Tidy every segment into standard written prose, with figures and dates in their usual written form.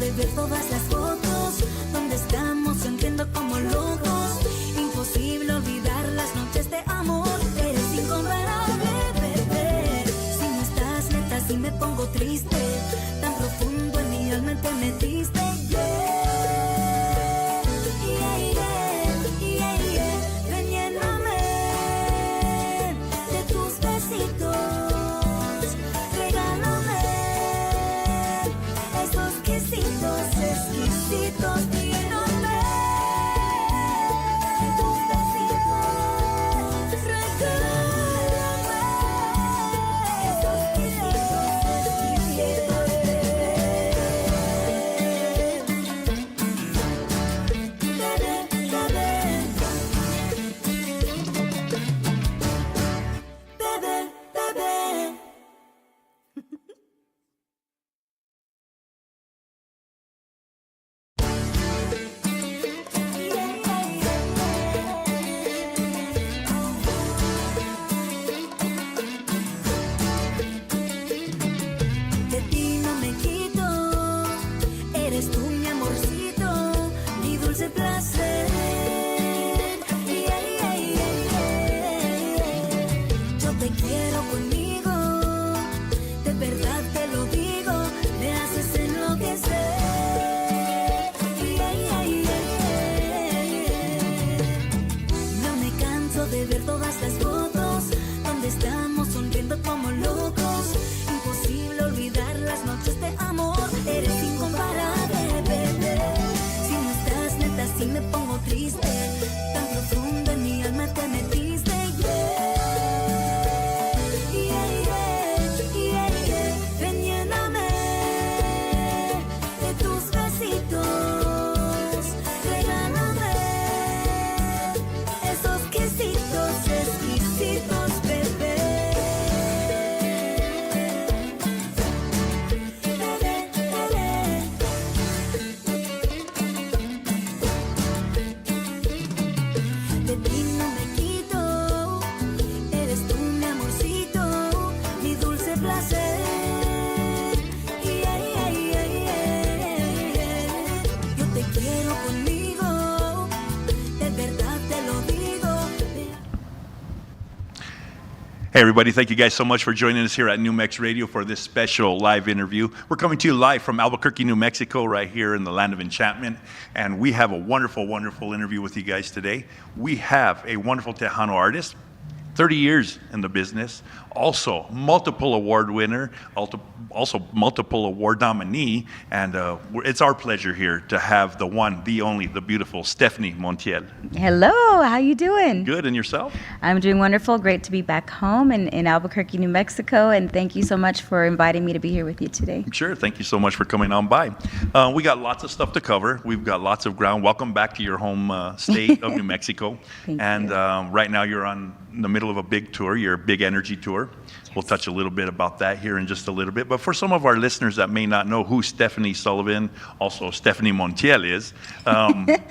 de ver todas las fotos donde estamos sonriendo como locos. Imposible olvidar las noches de amor. Eres incomparable, bebé. Si no estás neta, si me pongo triste. Tan profundo en mi alma te metiste. Hey everybody, thank you guys so much for joining us here at New Mex Radio for this special live interview. We're coming to you live from Albuquerque, New Mexico, right here in the land of enchantment. And we have a wonderful, wonderful interview with you guys today. We have a wonderful Tejano artist, 30 years in the business, also multiple award winner, also multiple award nominee, and it's our pleasure here to have the one, the only, the beautiful Stefani Montiel. Hello, how you doing? Good, and yourself? I'm doing wonderful. Great to be back home in Albuquerque, New Mexico, and thank you so much for inviting me to be here with you today. Sure, thank you so much for coming on by. We got lots of stuff to cover. We've got lots of ground. Welcome back to your home state of New Mexico. Thank and you. Right now you're in the middle of a big tour, your big energy tour. We'll touch a little bit about that here in just a little bit. But for some of our listeners that may not know who Stefani Sullivan, also Stefani Montiel is,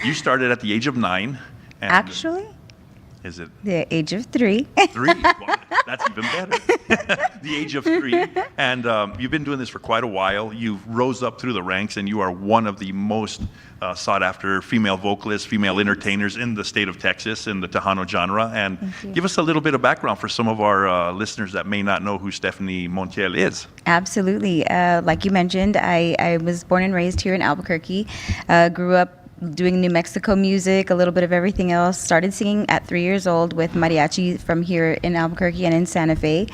you started at the age of 9. And Actually, is it? the age of 3. 3? Well, that's even better. The age of 3. And you've been doing this for quite a while. You've rose up through the ranks, and you are one of the most sought-after female vocalists, female entertainers in the state of Texas in the Tejano genre. And give us a little bit of background for some of our listeners that may not know who Stefani Montiel is. Absolutely. Like you mentioned, I was born and raised here in Albuquerque, grew up doing New Mexico music, a little bit of everything else. Started singing at 3 years old with mariachi from here in Albuquerque and in Santa Fe.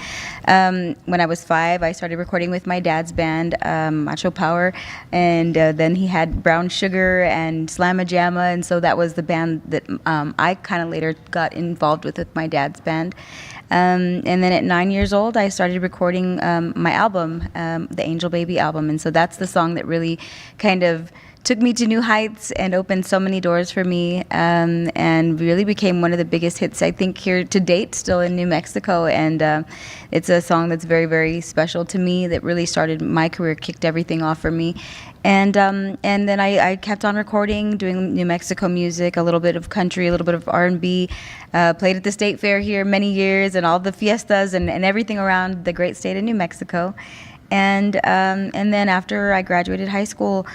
When I was 5, I started recording with my dad's band, Macho Power, and then he had Brown Sugar and Slamma Jamma, and so that was the band that I kind of later got involved with my dad's band. And then at 9 years old, I started recording my album, the Angel Baby album, and so that's the song that really kind of took me to new heights and opened so many doors for me, and really became one of the biggest hits, I think, here to date, still in New Mexico. And it's a song that's very, very special to me, that really started my career, kicked everything off for me. And then I kept on recording, doing New Mexico music, a little bit of country, a little bit of R&B, played at the state fair here many years, and all the fiestas and everything around the great state of New Mexico. And then after I graduated high school,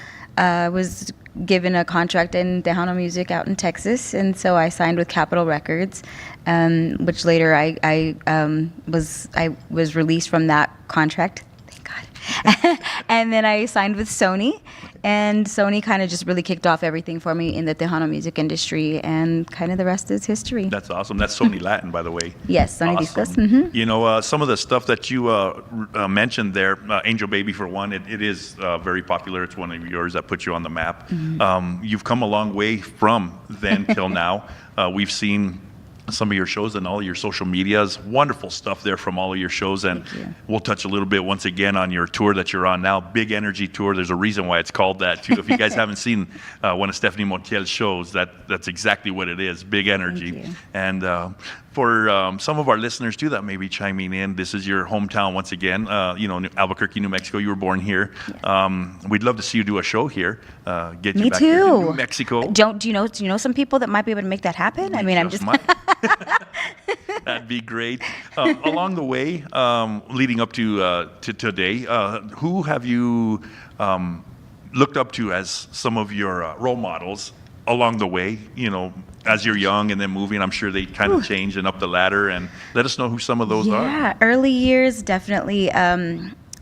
was given a contract in Tejano music out in Texas, and so I signed with Capitol Records, which later I was released from that contract. Thank God. And then I signed with Sony, and Sony kind of just really kicked off everything for me in the Tejano music industry, and kind of the rest is history. That's awesome. That's Sony Latin, by the way. Yes, Sony Awesome. Discos. Mm-hmm. You know, some of the stuff that you mentioned there, Angel Baby for one, it is very popular. It's one of yours that put you on the map. Mm-hmm. You've come a long way from then till now. We've seen some of your shows and all of your social medias. Wonderful stuff there from all of your shows. And we'll touch a little bit once again on your tour that you're on now, Big Energy Tour. There's a reason why it's called that too. If you guys haven't seen one of Stefani Montiel's shows, that's exactly what it is, Big Energy. And for some of our listeners too that may be chiming in, this is your hometown once again, Albuquerque, New Mexico. You were born here. We'd love to see you do a show here. Get you Me back too. here to New Mexico. Do you know some people that might be able to make that happen? I mean, I'm just That'd be great. Along the way, leading up to today, who have you looked up to as some of your role models along the way? You know, as you're young and then moving, I'm sure they kind of change and up the ladder. And let us know who some of those are. Yeah, early years definitely.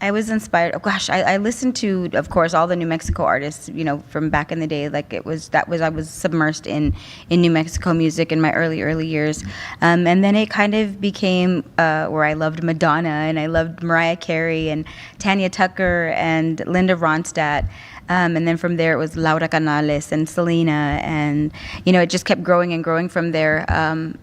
I was inspired. Oh gosh, I listened to, of course, all the New Mexico artists, from back in the day. Like I was submersed in New Mexico music in my early years, and then it kind of became where I loved Madonna and I loved Mariah Carey and Tanya Tucker and Linda Ronstadt. And then from there it was Laura Canales and Selena, and it just kept growing and growing from there.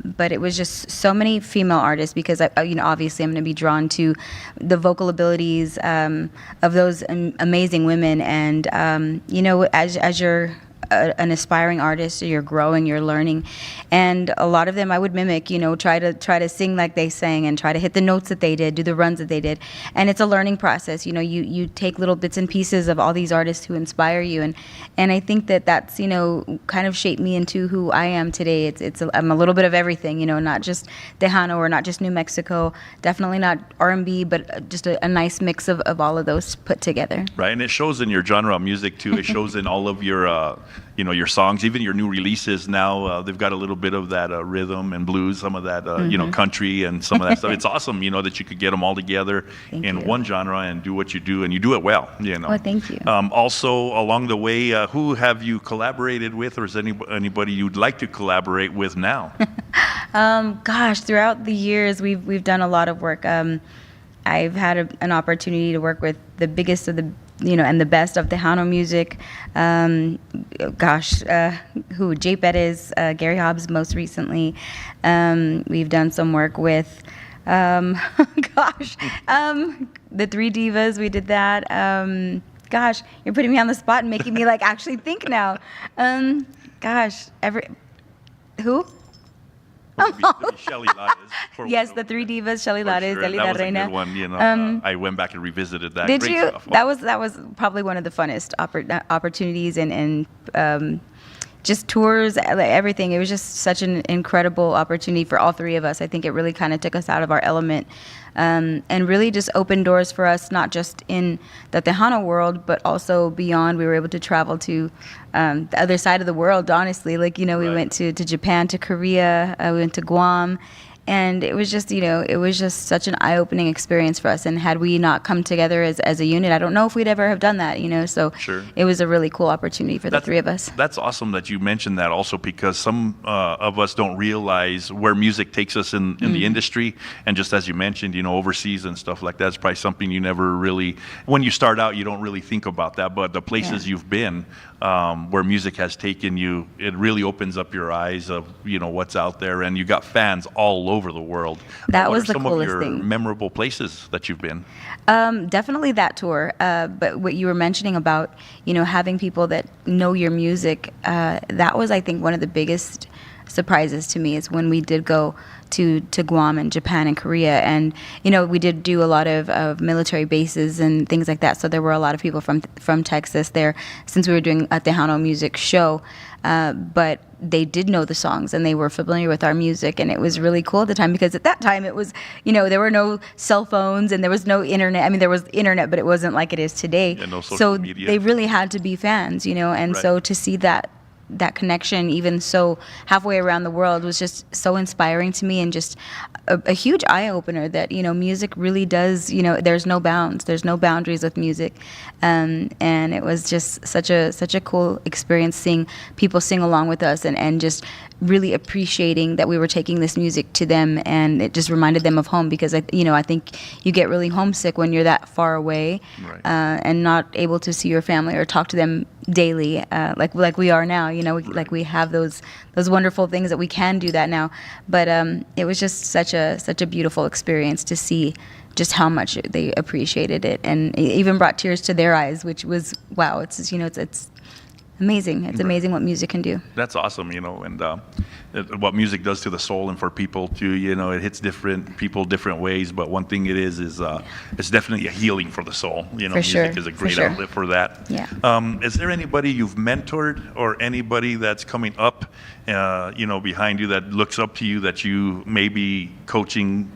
But it was just so many female artists because obviously I'm going to be drawn to the vocal abilities of those amazing women, and as you're an aspiring artist, you're growing, you're learning, and a lot of them I would mimic, try to sing like they sang and try to hit the notes that they did, do the runs that they did, and it's a learning process. You take little bits and pieces of all these artists who inspire you, and I think that's kind of shaped me into who I am today. I'm a little bit of everything, not just Tejano or not just New Mexico, definitely not R&B, but just a nice mix of all of those put together. Right, and it shows in your genre of music too. It shows in all of your your songs, even your new releases now, they've got a little bit of that rhythm and blues, some of that, country and some of that stuff. It's awesome, that you could get them all together in one genre and do what you do, and you do it well, Well, thank you. Also, along the way, who have you collaborated with, or is anybody you'd like to collaborate with now? Gosh, throughout the years, we've done a lot of work. I've had an opportunity to work with the biggest of the and the best of Tejano music. Jay Perez, Gary Hobbs most recently. We've done some work with, the Three Divas, we did that. You're putting me on the spot and making me actually think now. Who? Shelly Lares. Yes, the Three Divas, Shelly Lares, Deli La Reina. That was a good one. I went back and revisited that. Did Great you? Stuff. That was probably one of the funnest opportunities and just tours, everything. It was just such an incredible opportunity for all three of us. I think it really kind of took us out of our element, and really just opened doors for us, not just in the Tejano world, but also beyond. We were able to travel to the other side of the world, honestly. We went to Japan, to Korea, we went to Guam. And it was just, such an eye-opening experience for us. And had we not come together as a unit, I don't know if we'd ever have done that, So Sure. It was a really cool opportunity for the three of us. That's awesome that you mentioned that also, because some of us don't realize where music takes us in the industry. And just as you mentioned, overseas and stuff like that is probably something you never really, when you start out, you don't really think about that. But the places you've been, where music has taken you, it really opens up your eyes of, what's out there. And you got fans all over the world. That was the some coolest of your thing. memorable places that you've been? Definitely that tour. But what you were mentioning about, having people that know your music, that was, I think, one of the biggest surprises to me is when we did go to Guam and Japan and Korea, and we did do a lot of military bases and things like that, so there were a lot of people from Texas there since we were doing a Tejano music show, but they did know the songs and they were familiar with our music. And it was really cool at the time, because at that time it was, there were no cell phones and there was no internet. I mean, there was internet, but it wasn't like it is today. Yeah, no social so media. they really had to be fans, and Right. so to see that connection even so halfway around the world was just so inspiring to me, and just a huge eye-opener that music really does, there's no boundaries with music, and it was just such a cool experience seeing people sing along with us, and just really appreciating that we were taking this music to them, and it just reminded them of home, because I think you get really homesick when you're that far away, Right. and not able to see your family or talk to them daily, like we are now. Like we have those wonderful things that we can do that now. But it was just such a beautiful experience to see just how much they appreciated it, and it even brought tears to their eyes, which was wow. It's it's amazing. It's amazing what music can do. That's awesome, and what music does to the soul, and for people to, it hits different people different ways. But one thing it is it's definitely a healing for the soul. For Music sure, is a for great sure. outlet for that. Yeah. Is there anybody you've mentored, or anybody that's coming up, behind you, that looks up to you, that you may be coaching,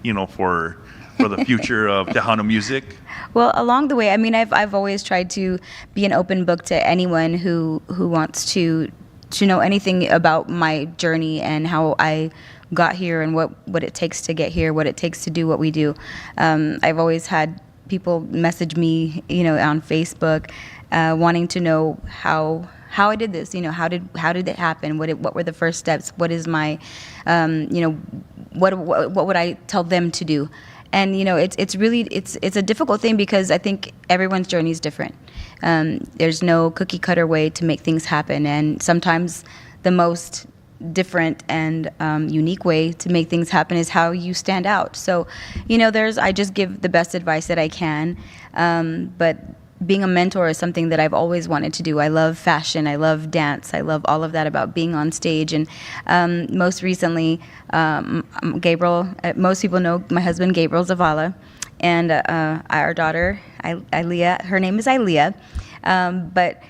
for the future of Tejano music? Well, along the way, I mean, I've always tried to be an open book to anyone who wants to know anything about my journey and how I got here, and what it takes to get here, what it takes to do what we do. I've always had people message me, on Facebook, wanting to know how I did this. How did it happen? What were the first steps? What is my, what would I tell them to do? And it's really a difficult thing, because I think everyone's journey is different. There's no cookie cutter way to make things happen, and sometimes the most different and unique way to make things happen is how you stand out. So, I just give the best advice that I can, but being a mentor is something that I've always wanted to do. I love fashion, I love dance, I love all of that about being on stage. And most recently, Gabriel, most people know my husband Gabriel Zavala, and our daughter, Ilea, her name is Ilea, but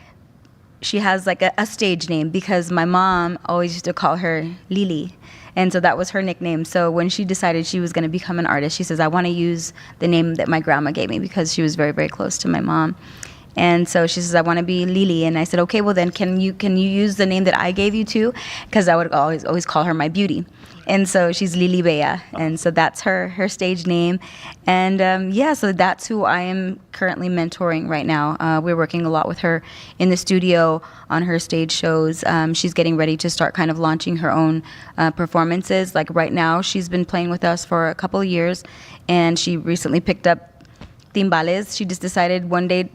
she has like a stage name, because my mom always used to call her Lili. And so that was her nickname. So when she decided she was going to become an artist, she says, I want to use the name that my grandma gave me, because she was very, very close to my mom. And so she says, I want to be Lili. And I said, okay, well then can you use the name that I gave you too? Because I would always call her my beauty. And so she's Lili Bea. And so that's her stage name. And so that's who I am currently mentoring right now. We're working a lot with her in the studio on her stage shows. She's getting ready to start kind of launching her own performances. Like right now, she's been playing with us for a couple of years, and she recently picked up timbales. She just decided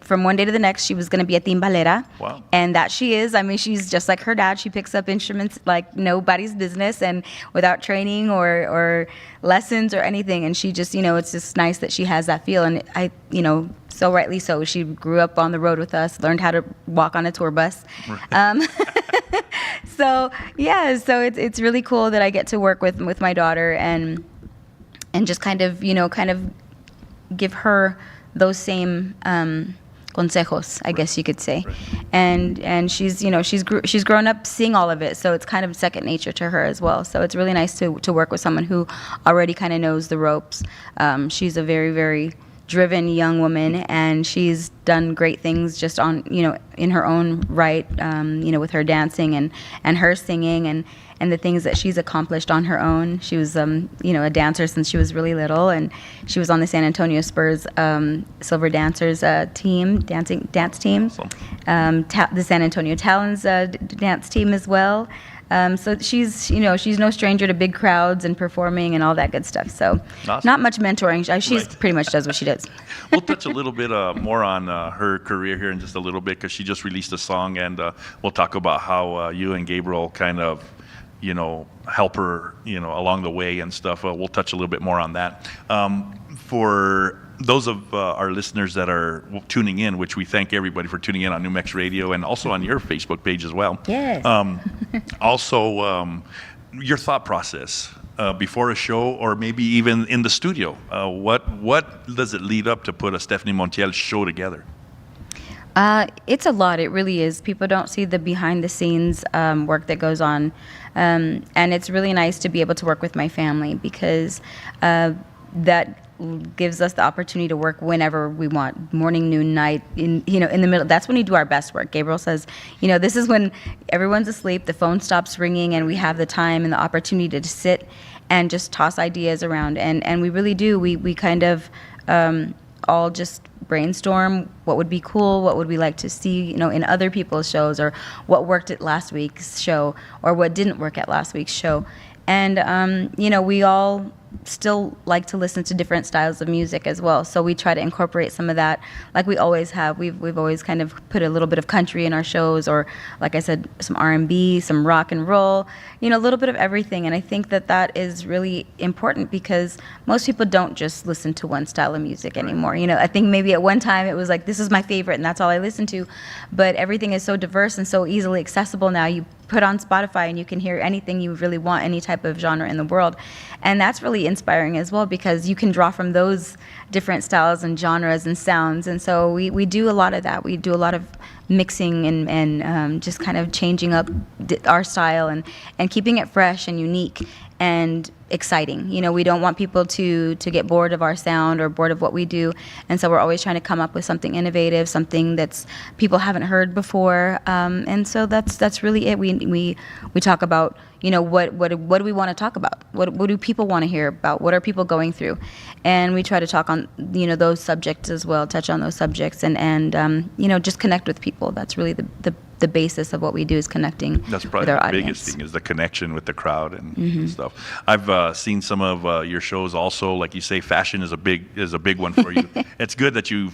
from one day to the next, she was going to be a timbalera. Wow. And that she is. I mean, she's just like her dad. She picks up instruments like nobody's business, and without training or lessons or anything. And she just, it's just nice that she has that feel. And so rightly so. She grew up on the road with us, learned how to walk on a tour bus. So it's really cool that I get to work with my daughter and just kind of give her those same consejos, I guess you could say. Right. And she's grown up seeing all of it, so it's kind of second nature to her as well. So it's really nice to work with someone who already kind of knows the ropes. She's a very, very driven young woman, and she's done great things just on in her own right, with her dancing and her singing and the things that she's accomplished on her own. She was a dancer since she was really little, and she was on the San Antonio Spurs Silver Dancers dance team, Awesome. the San Antonio Talons dance team as well. So she's no stranger to big crowds and performing and all that good stuff. So Awesome. not much mentoring. She's Right. pretty much does what she does. We'll touch a little bit more on her career here in just a little bit, because she just released a song, and we'll talk about how you and Gabriel kind of, help her, along the way and stuff. We'll touch a little bit more on that. For those of our listeners that are tuning in, which we thank everybody for tuning in on New Mex Radio and also on your Facebook page as well. Yes. Also, your thought process before a show, or maybe even in the studio. What does it lead up to put a Stefani Montiel show together? It's a lot. It really is. People don't see the behind the scenes work that goes on. And it's really nice to be able to work with my family because that gives us the opportunity to work whenever we want, morning, noon, night, in the middle. That's when we do our best work. Gabriel says, this is when everyone's asleep, the phone stops ringing, and we have the time and the opportunity to sit and just toss ideas around. And we really do. We kind of all just brainstorm what would be cool, what would we like to see, in other people's shows, or what worked at last week's show, or what didn't work at last week's show. And, we all still like to listen to different styles of music as well. So we try to incorporate some of that, like we always have. We've always kind of put a little bit of country in our shows, or like I said, some R&B, some rock and roll, a little bit of everything. And I think that is really important because most people don't just listen to one style of music anymore. I think maybe at one time it was like, this is my favorite and that's all I listen to. But everything is so diverse and so easily accessible now. You put on Spotify and you can hear anything you really want, any type of genre in the world. And that's really inspiring as well because you can draw from those different styles and genres and sounds. And so we do a lot of that. We do a lot of mixing and just kind of changing up our style and keeping it fresh and unique and exciting. We don't want people to get bored of our sound or bored of what we do. And so we're always trying to come up with something innovative, something that's people haven't heard before. And so that's really it. We talk about, what do we want to talk about? What do people want to hear about? What are people going through? And we try to talk on, those subjects as well, touch on those subjects and just connect with people. That's really the basis of what we do is connecting That's probably with our the audience. biggest thing is the connection with the crowd and stuff. I've seen some of your shows also. Like you say, fashion is a big one for you. It's good that you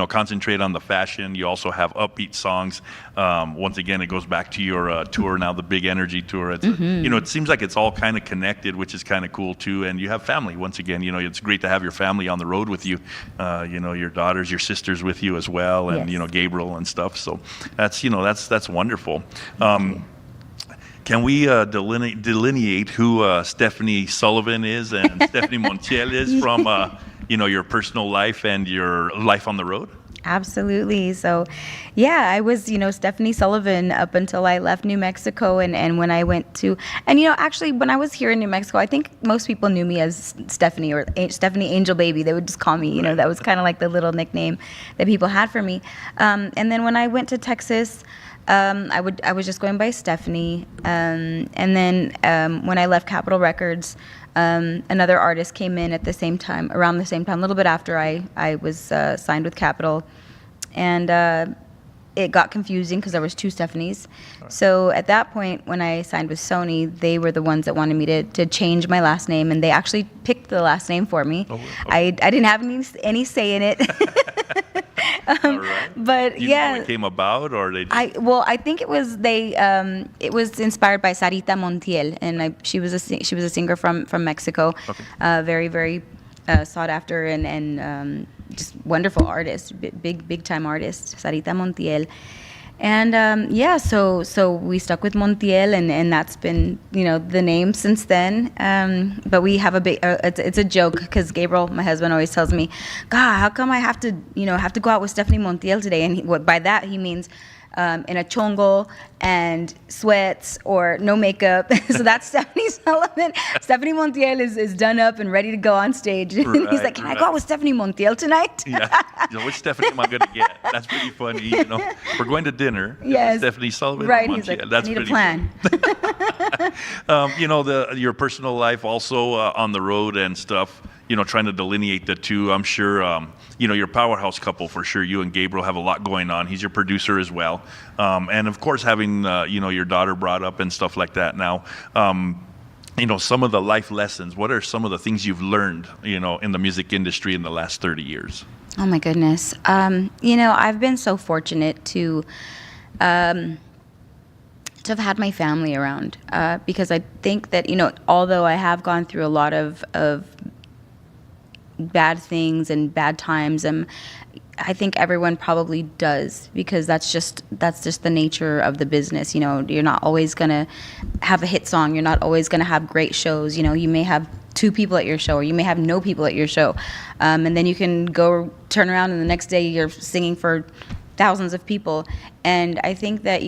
concentrate on the fashion. You also have upbeat songs. Once again, it goes back to your tour now, the Big Energy tour. It's it seems like it's all kind of connected, which is kind of cool too. And you have family. Once again, it's great to have your family on the road with you. Your daughters, your sisters with you as well, and Yes. Gabriel and stuff. So that's wonderful. Can we delineate who Stefani Sullivan is and Stefani Montiel is from your personal life and your life on the road? Absolutely. So, yeah, I was, Stefani Sullivan up until I left New Mexico. And when I went to, actually, when I was here in New Mexico, I think most people knew me as Stephanie or Stephanie Angel Baby. They would just call me, that was kind of like the little nickname that people had for me. And then when I went to Texas, I was just going by Stephanie. And then when I left Capitol Records, another artist came in at the same time, around the same time, a little bit after I was signed with Capitol. And it got confusing because there was two Stephanies. Right. So at that point, when I signed with Sony, they were the ones that wanted me to change my last name, and they actually picked the last name for me. Oh, okay. I didn't have any say in it. All right. But you yeah, know how it came about, or they? I think it was it was inspired by Sarita Montiel, and she was a singer from Mexico. Okay. Very very sought after and just wonderful artist, big time artist, Sarita Montiel. And so we stuck with Montiel, and that's been the name since then. But we have a big it's a joke because Gabriel, my husband, always tells me, "God, how come I have to go out with Stefani Montiel today?" And by that he means in a chongo and sweats or no makeup. So that's Stefani Sullivan. Stefani Montiel is done up and ready to go on stage. And he's like, "Can I go out with Stefani Montiel tonight?" Yeah. Which Stephanie am I going to get? That's pretty funny. We're going to dinner. Yes. Stephanie Sullivan. Right. He's like, that's I need a plan. Your personal life also on the road and stuff. Trying to delineate the two. I'm sure, your powerhouse couple for sure. You and Gabriel have a lot going on. He's your producer as well. And of course, having, your daughter brought up and stuff like that now. Some of the life lessons, what are some of the things you've learned, in the music industry in the last 30 years? Oh my goodness. I've been so fortunate to have had my family around, because I think that, although I have gone through a lot of bad things and bad times, I think everyone probably does, because that's just the nature of the business. You're not always gonna have a hit song. You're not always gonna have great shows. You may have 2 people at your show, or you may have no people at your show, and then you can go turn around and the next day you're singing for thousands of people. And I think that,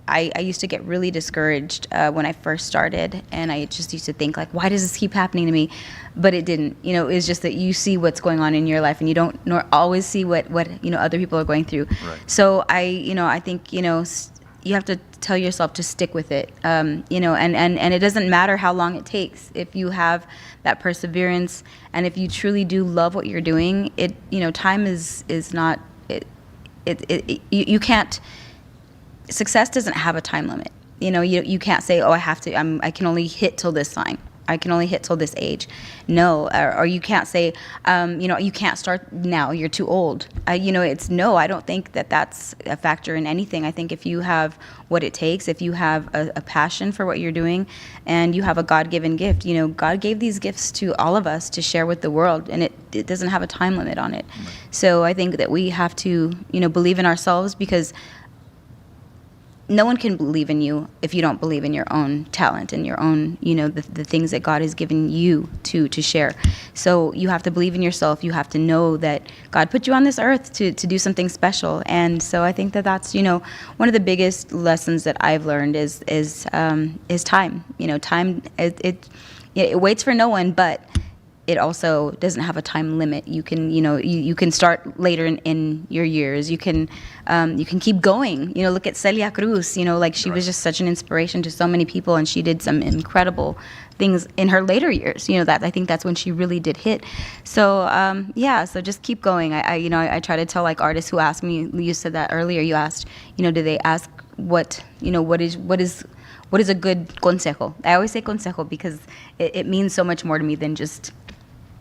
I used to get really discouraged when I first started, and I just used to think like, why does this keep happening to me? But it didn't. It's just that you see what's going on in your life, and you don't always see what other people are going through. Right. So I think you have to tell yourself to stick with it, and it doesn't matter how long it takes. If you have that perseverance, and if you truly do love what you're doing, time is not you can't. Success doesn't have a time limit. You can't say, oh, I can only hit till this sign. I can only hit till this age. No, or you can't say, you can't start now. You're too old. I don't think that that's a factor in anything. I think if you have what it takes, if you have a passion for what you're doing, and you have a God-given gift, God gave these gifts to all of us to share with the world, and it doesn't have a time limit on it. Right. So I think that we have to, believe in ourselves, because no one can believe in you if you don't believe in your own talent and your own, the things that God has given you to share. So you have to believe in yourself. You have to know that God put you on this earth to do something special. And so I think that that's, one of the biggest lessons that I've learned is time. Time, it waits for no one, but it also doesn't have a time limit. You can, you can start later in your years. You can keep going. Look at Celia Cruz. She was just such an inspiration to so many people, and she did some incredible things in her later years. That I think that's when she really did hit. So so just keep going. I try to tell artists who ask me. You said that earlier. You asked, do they ask what is a good consejo? I always say consejo because it means so much more to me than just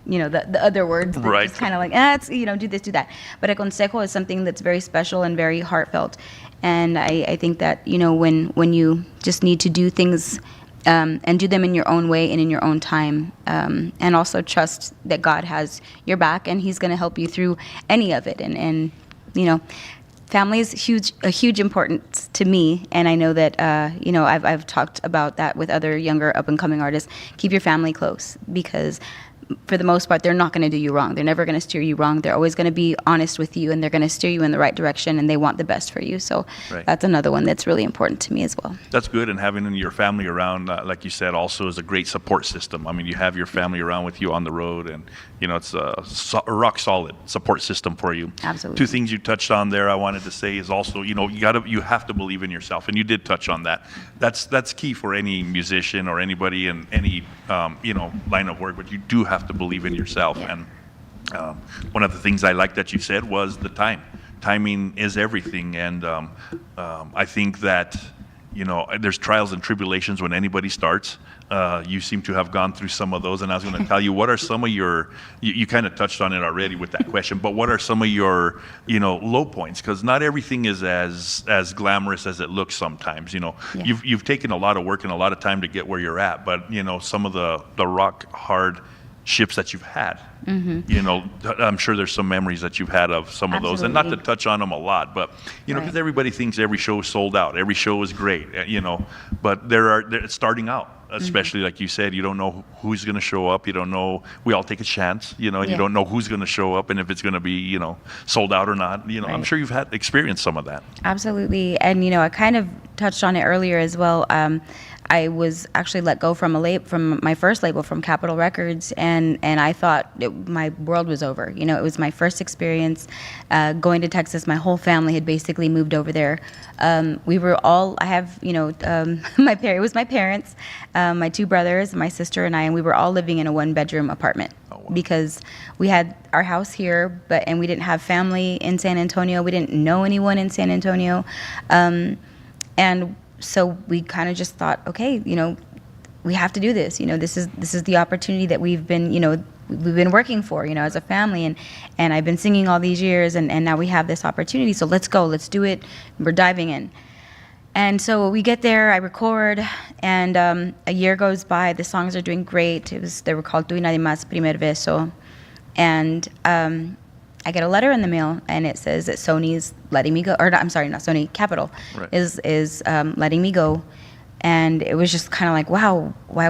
the other words that right. Just kind of like, it's, do this, do that. But a consejo is something that's very special and very heartfelt. And I think that, when you just need to do things and do them in your own way and in your own time, and also trust that God has your back and He's going to help you through any of it. And family is a huge importance to me, and I know that I've talked about that with other younger up and coming artists. Keep your family close, because for the most part, they're not going to do you wrong. They're never going to steer you wrong. They're always going to be honest with you, and they're going to steer you in the right direction, and they want the best for you. So right. That's another one that's really important to me as well. That's good, and having your family around, like you said, also is a great support system. I mean, you have your family around with you on the road, and it's a rock solid support system for you. Absolutely. Two things you touched on there I wanted to say is also, you have to believe in yourself, and you did touch on that. That's key for any musician or anybody in any line of work, but you do have to believe in yourself. And one of the things I like that you said was the time. Timing is everything, and I think that there's trials and tribulations when anybody starts. You seem to have gone through some of those, and I was going to tell you, what are some of your, you kind of touched on it already with that question, but what are some of your, low points? Because not everything is as glamorous as it looks sometimes. Yeah. You've taken a lot of work and a lot of time to get where you're at, but some of the rock hard ships that you've had. Mm-hmm. I'm sure there's some memories that you've had of some of those, and not to touch on them a lot, but because right. Everybody thinks every show is sold out, every show is great, but they're starting out. Especially like you said, you don't know who's going to show up. You don't know. We all take a chance. You don't know who's going to show up and if it's going to be, sold out or not. Right. I'm sure you've had experienced some of that. Absolutely, and I kind of touched on it earlier as well. I was actually let go from my first label, from Capitol Records, and I thought my world was over. It was my first experience going to Texas. My whole family had basically moved over there. We were all, I have, it was my parents, my two brothers, my sister and I, and we were all living in a one-bedroom apartment. Oh, wow. Because we had our house here, and we didn't have family in San Antonio. We didn't know anyone in San Antonio. And so we kind of just thought, okay, we have to do this. This is the opportunity that we've been working for, as a family, and I've been singing all these years, and now we have this opportunity. So let's go, let's do it. We're diving in. And so we get there, I record, and a year goes by. The songs are doing great. They were called Tú y Nadie Más, Primer Beso, and I get a letter in the mail, and it says that Sony's letting me go, or I'm sorry, not Sony, Capitol right. is letting me go, and it was just kind of like, wow, why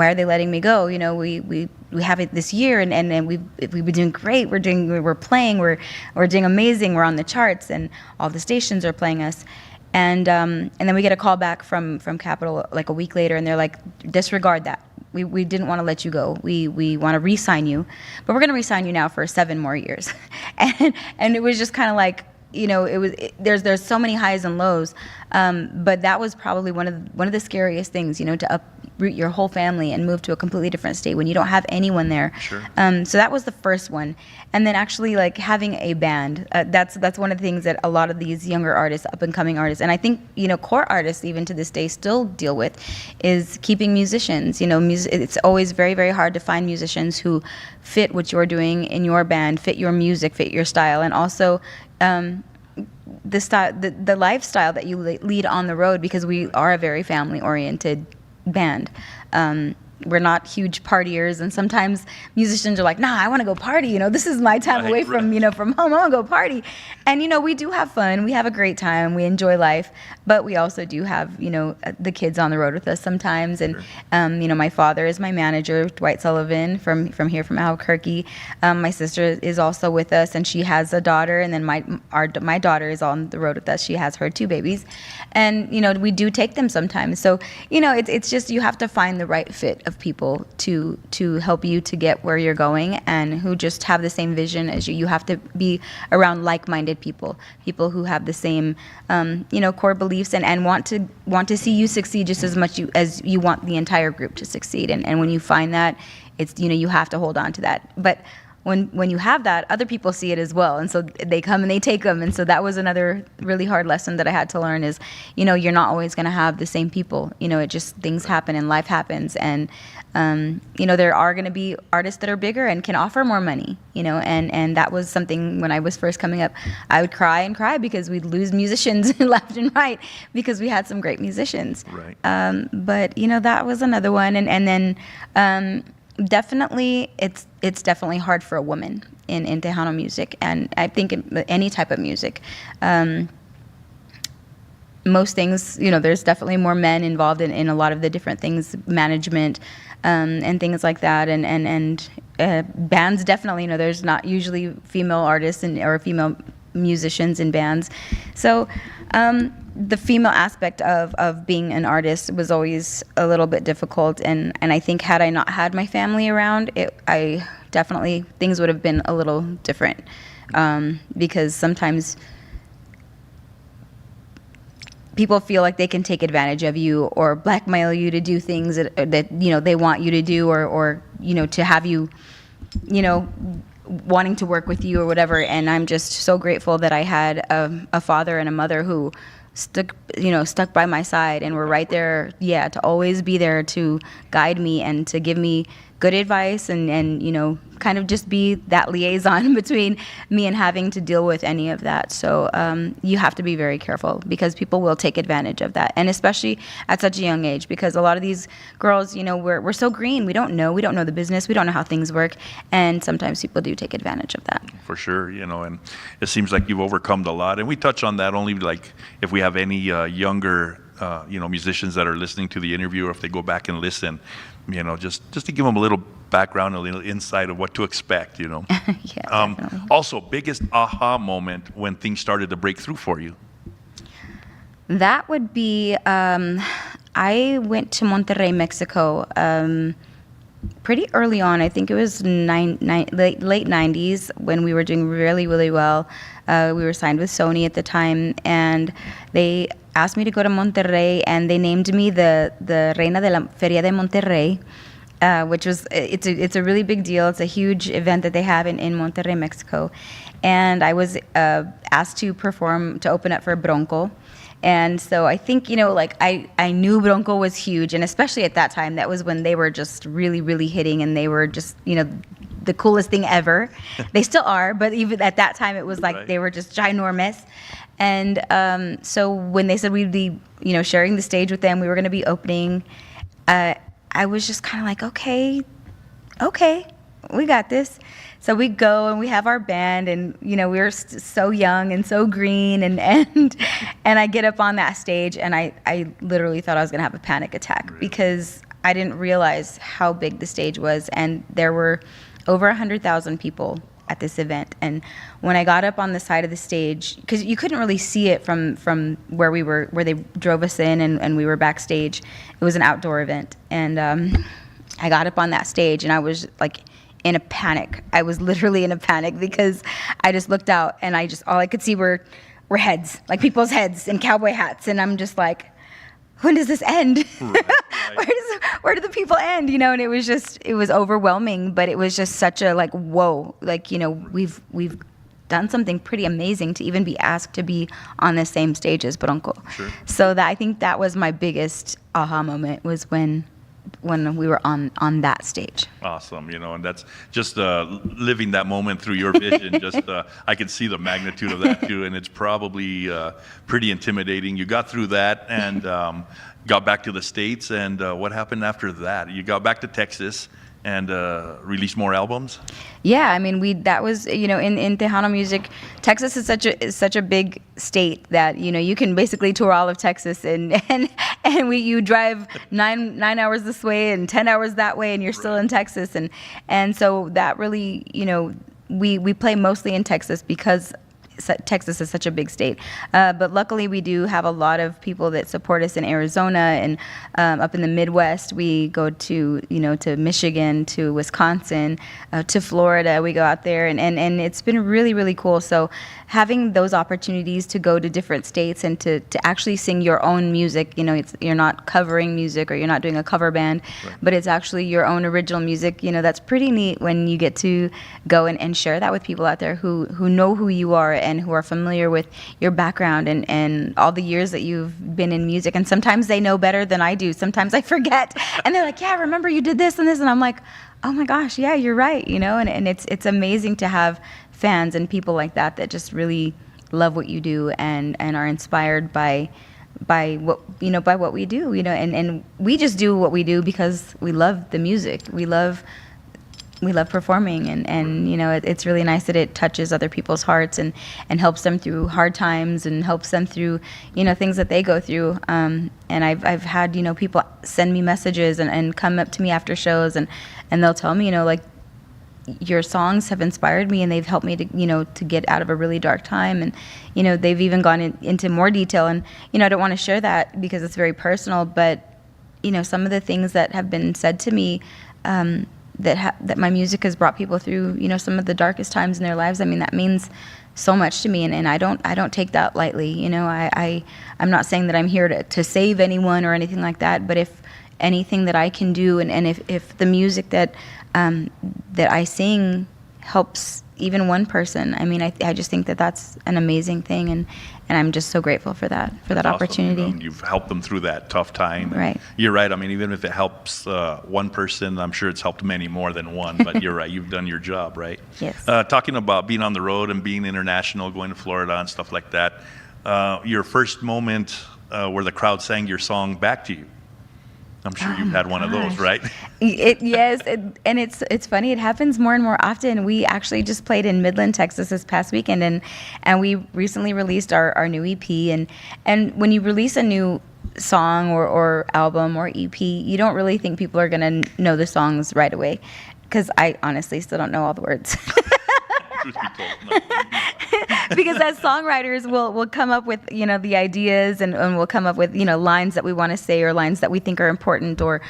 are they letting me go? We we have it this year, and we've been doing great. We're playing. We're doing amazing. We're on the charts, and all the stations are playing us. And then we get a call back from Capitol like a week later, and they're like, disregard that. We didn't want to let you go. We want to re-sign you, but we're going to re-sign you now for 7 more years. and it was just kind of like, there's so many highs and lows, but that was probably one of the scariest things, to uproot your whole family and move to a completely different state when you don't have anyone there. Sure. So that was the first one, and then actually like having a band. That's one of the things that a lot of these younger artists, up and coming artists, and I think core artists even to this day still deal with, is keeping musicians. It's always very, very hard to find musicians who fit what you're doing in your band, fit your music, fit your style, and also the lifestyle that you lead on the road, because we are a very family oriented band. We're not huge partiers, and sometimes musicians are like, nah, I want to go party, this is my time away from from home, I want to go party. And we do have fun, we have a great time, we enjoy life, but we also do have the kids on the road with us sometimes. And sure. My father is my manager, Dwight Sullivan, from here from Albuquerque. My sister is also with us, and she has a daughter, and then my daughter is on the road with us. She has her 2 babies, and we do take them sometimes. So it's just, you have to find the right fit of people to help you to get where you're going, and who just have the same vision as you. You have to be around like-minded people who have the same core beliefs, and want to see you succeed just as much as you want the entire group to succeed. And when you find that, it's you have to hold on to that. But when you have that, other people see it as well, and so they come and they take them. And so that was another really hard lesson that I had to learn, is you're not always going to have the same people. It just, things happen and life happens, and there are going to be artists that are bigger and can offer more money, and that was something when I was first coming up. I would cry and cry because we'd lose musicians left and right, because we had some great musicians. Right. But that was another one, and then definitely it's definitely hard for a woman in Tejano music, and I think in any type of music. Most things, there's definitely more men involved in a lot of the different things, management, and things like that, and bands definitely, there's not usually female artists or female musicians in bands. So the female aspect of being an artist was always a little bit difficult, and I think had I not had my family around, I definitely, things would have been a little different, because sometimes people feel like they can take advantage of you or blackmail you to do things that they want you to do, or to have you wanting to work with you or whatever. And I'm just so grateful that I had a father and a mother who stuck by my side and were right there, to always be there to guide me and to give me good advice, and kind of just be that liaison between me and having to deal with any of that. So you have to be very careful, because people will take advantage of that, and especially at such a young age, because a lot of these girls, we're so green, we don't know the business, we don't know how things work, and sometimes people do take advantage of that. For sure, and it seems like you've overcome a lot, and we touch on that only like if we have any younger musicians that are listening to the interview, or if they go back and listen, just to give them a little background, a little insight of what to expect, Yeah, Also, biggest aha moment when things started to break through for you? That would be, I went to Monterrey, Mexico, pretty early on. I think it was late 90s when we were doing really, really well. We were signed with Sony at the time, and they asked me to go to Monterrey, and they named me the Reina de la Feria de Monterrey, which was, it's a really big deal. It's a huge event that they have in Monterrey, Mexico. And I was asked to open up for Bronco. And so I think, I knew Bronco was huge, and especially at that time, that was when they were just really, really hitting, and they were just, the coolest thing ever. They still are, but even at that time, it was like Right. They were just ginormous. And so when they said we'd be, sharing the stage with them, we were going to be opening, I was just kind of like, okay, we got this. So we go and we have our band, and we were so young and so green, and I get up on that stage, and I literally thought I was gonna have a panic attack, Really? because I didn't realize how big the stage was, and there were over 100,000 people at this event. And when I got up on the side of the stage, because you couldn't really see it from where we were, where they drove us in, and we were backstage. It was an outdoor event, and I got up on that stage, and I was like in a panic. I was literally in a panic because I just looked out, and all I could see were heads, like people's heads in cowboy hats, and I'm just like, when does this end? Right. Where do the people end? You know, and it was overwhelming, but it was just such a like, whoa, like, you know, we've done something pretty amazing to even be asked to be on the same stage as Bronco. Sure. So I think that was my biggest aha moment, was when we were on that stage. Awesome, you know, and that's just living that moment through your vision. Just I could see the magnitude of that too, and it's probably pretty intimidating. You got through that and got back to the States, and what happened after that? You got back to Texas and released more albums? Yeah, I mean, that was, you know, in Tejano music, Texas is such a big state that, you know, you can basically tour all of Texas, and you drive nine hours this way and 10 hours that way, and you're still in Texas, and so that really, you know, we play mostly in Texas because Texas is such a big state, but luckily we do have a lot of people that support us in Arizona, and up in the Midwest we go to, you know, to Michigan, to Wisconsin, to Florida. We go out there, and it's been really, really cool. So having those opportunities to go to different states and to actually sing your own music, you know, you're not covering music, or you're not doing a cover band, right, but it's actually your own original music. You know, that's pretty neat when you get to go and share that with people out there who know who you are and who are familiar with your background and all the years that you've been in music. And sometimes they know better than I do. Sometimes I forget. And they're like, yeah, remember you did this and this. And I'm like, oh my gosh, yeah, you're right. You know, and it's amazing to have fans and people like that just really love what you do and are inspired by what, you know, by what we do, you know, and we just do what we do because we love the music. We love performing, and you know, it's really nice that it touches other people's hearts and helps them through hard times and helps them through, you know, things that they go through. And I've had, you know, people send me messages and come up to me after shows and they'll tell me, you know, like, your songs have inspired me and they've helped me to, you know, to get out of a really dark time. And, you know, they've even gone into more detail, and, you know, I don't want to share that because it's very personal, but, you know, some of the things that have been said to me, that my music has brought people through, you know, some of the darkest times in their lives. I mean, that means so much to me, and I don't take that lightly. You know, I'm not saying that I'm here to save anyone or anything like that, but if anything that I can do, and if the music that I sing helps even one person, I mean, I just think that that's an amazing thing, and I'm just so grateful for that opportunity. Awesome. You know, you've helped them through that tough time. Right. You're right. I mean, even if it helps one person, I'm sure it's helped many more than one, but you're right. You've done your job, right? Yes. Talking about being on the road and being international, going to Florida and stuff like that, your first moment where the crowd sang your song back to you. I'm sure you've had one of those, right? Yes, and it's funny. It happens more and more often. We actually just played in Midland, Texas this past weekend, and we recently released our new EP. And when you release a new song or album or EP, you don't really think people are going to know the songs right away, because I honestly still don't know all the words. Truth be told, no. Because as songwriters, we'll come up with, you know, the ideas and we'll come up with, you know, lines that we want to say or lines that we think are important or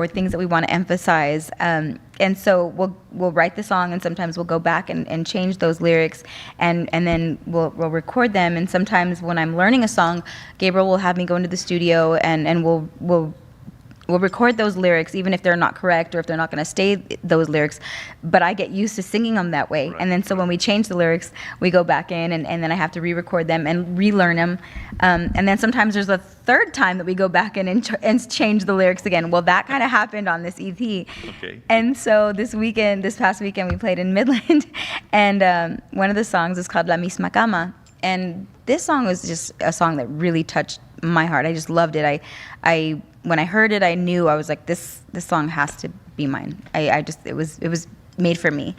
things that we want to emphasize. And so we'll write the song, and sometimes we'll go back and change those lyrics, and then we'll record them. And sometimes when I'm learning a song, Gabriel will have me go into the studio and we'll record those lyrics, even if they're not correct or if they're not going to stay those lyrics. But I get used to singing them that way. Right. And then so when we change the lyrics, we go back in and then I have to re-record them and relearn them. And then sometimes there's a third time that we go back in and change the lyrics again. Well, that kind of happened on this EP. Okay. And so this past weekend, we played in Midland. And one of the songs is called La Misma Cama. And this song was just a song that really touched my heart. I just loved it. When I heard it, I knew, I was like, this song has to be mine. It was made for me.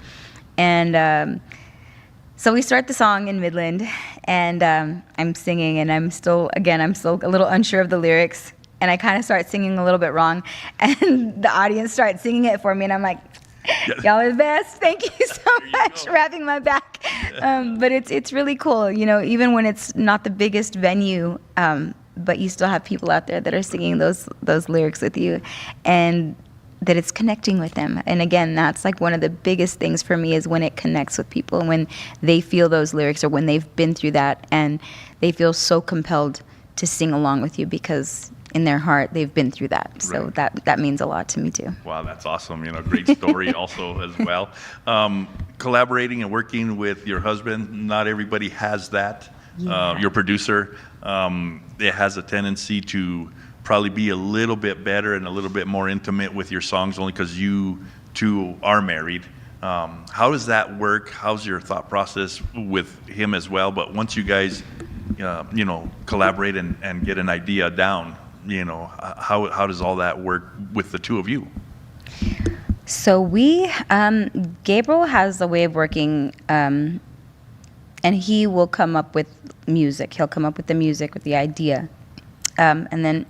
And so we start the song in Midland, and I'm singing, and I'm still a little unsure of the lyrics. and I kind of start singing a little bit wrong, and the audience starts singing it for me, and I'm like, y'all are the best. Thank you so much, wrapping my back. But it's really cool, even when it's not the biggest venue, but you still have people out there that are singing those lyrics with you, and that it's connecting with them. And again, that's like one of the biggest things for me, is when it connects with people, and when they feel those lyrics, or when they've been through that and they feel so compelled to sing along with you because in their heart they've been through that. Right. So that means a lot to me too. Wow, that's awesome. Great story also as well. Collaborating and working with your husband, not everybody has that. Yeah. Your producer, it has a tendency to probably be a little bit better and a little bit more intimate with your songs, only because you two are married. How does that work? How's your thought process with him as well? But once you guys, collaborate and get an idea down, how does all that work with the two of you? So Gabriel has a way of working, and he will come up with music. He'll come up with the music, with the idea. And then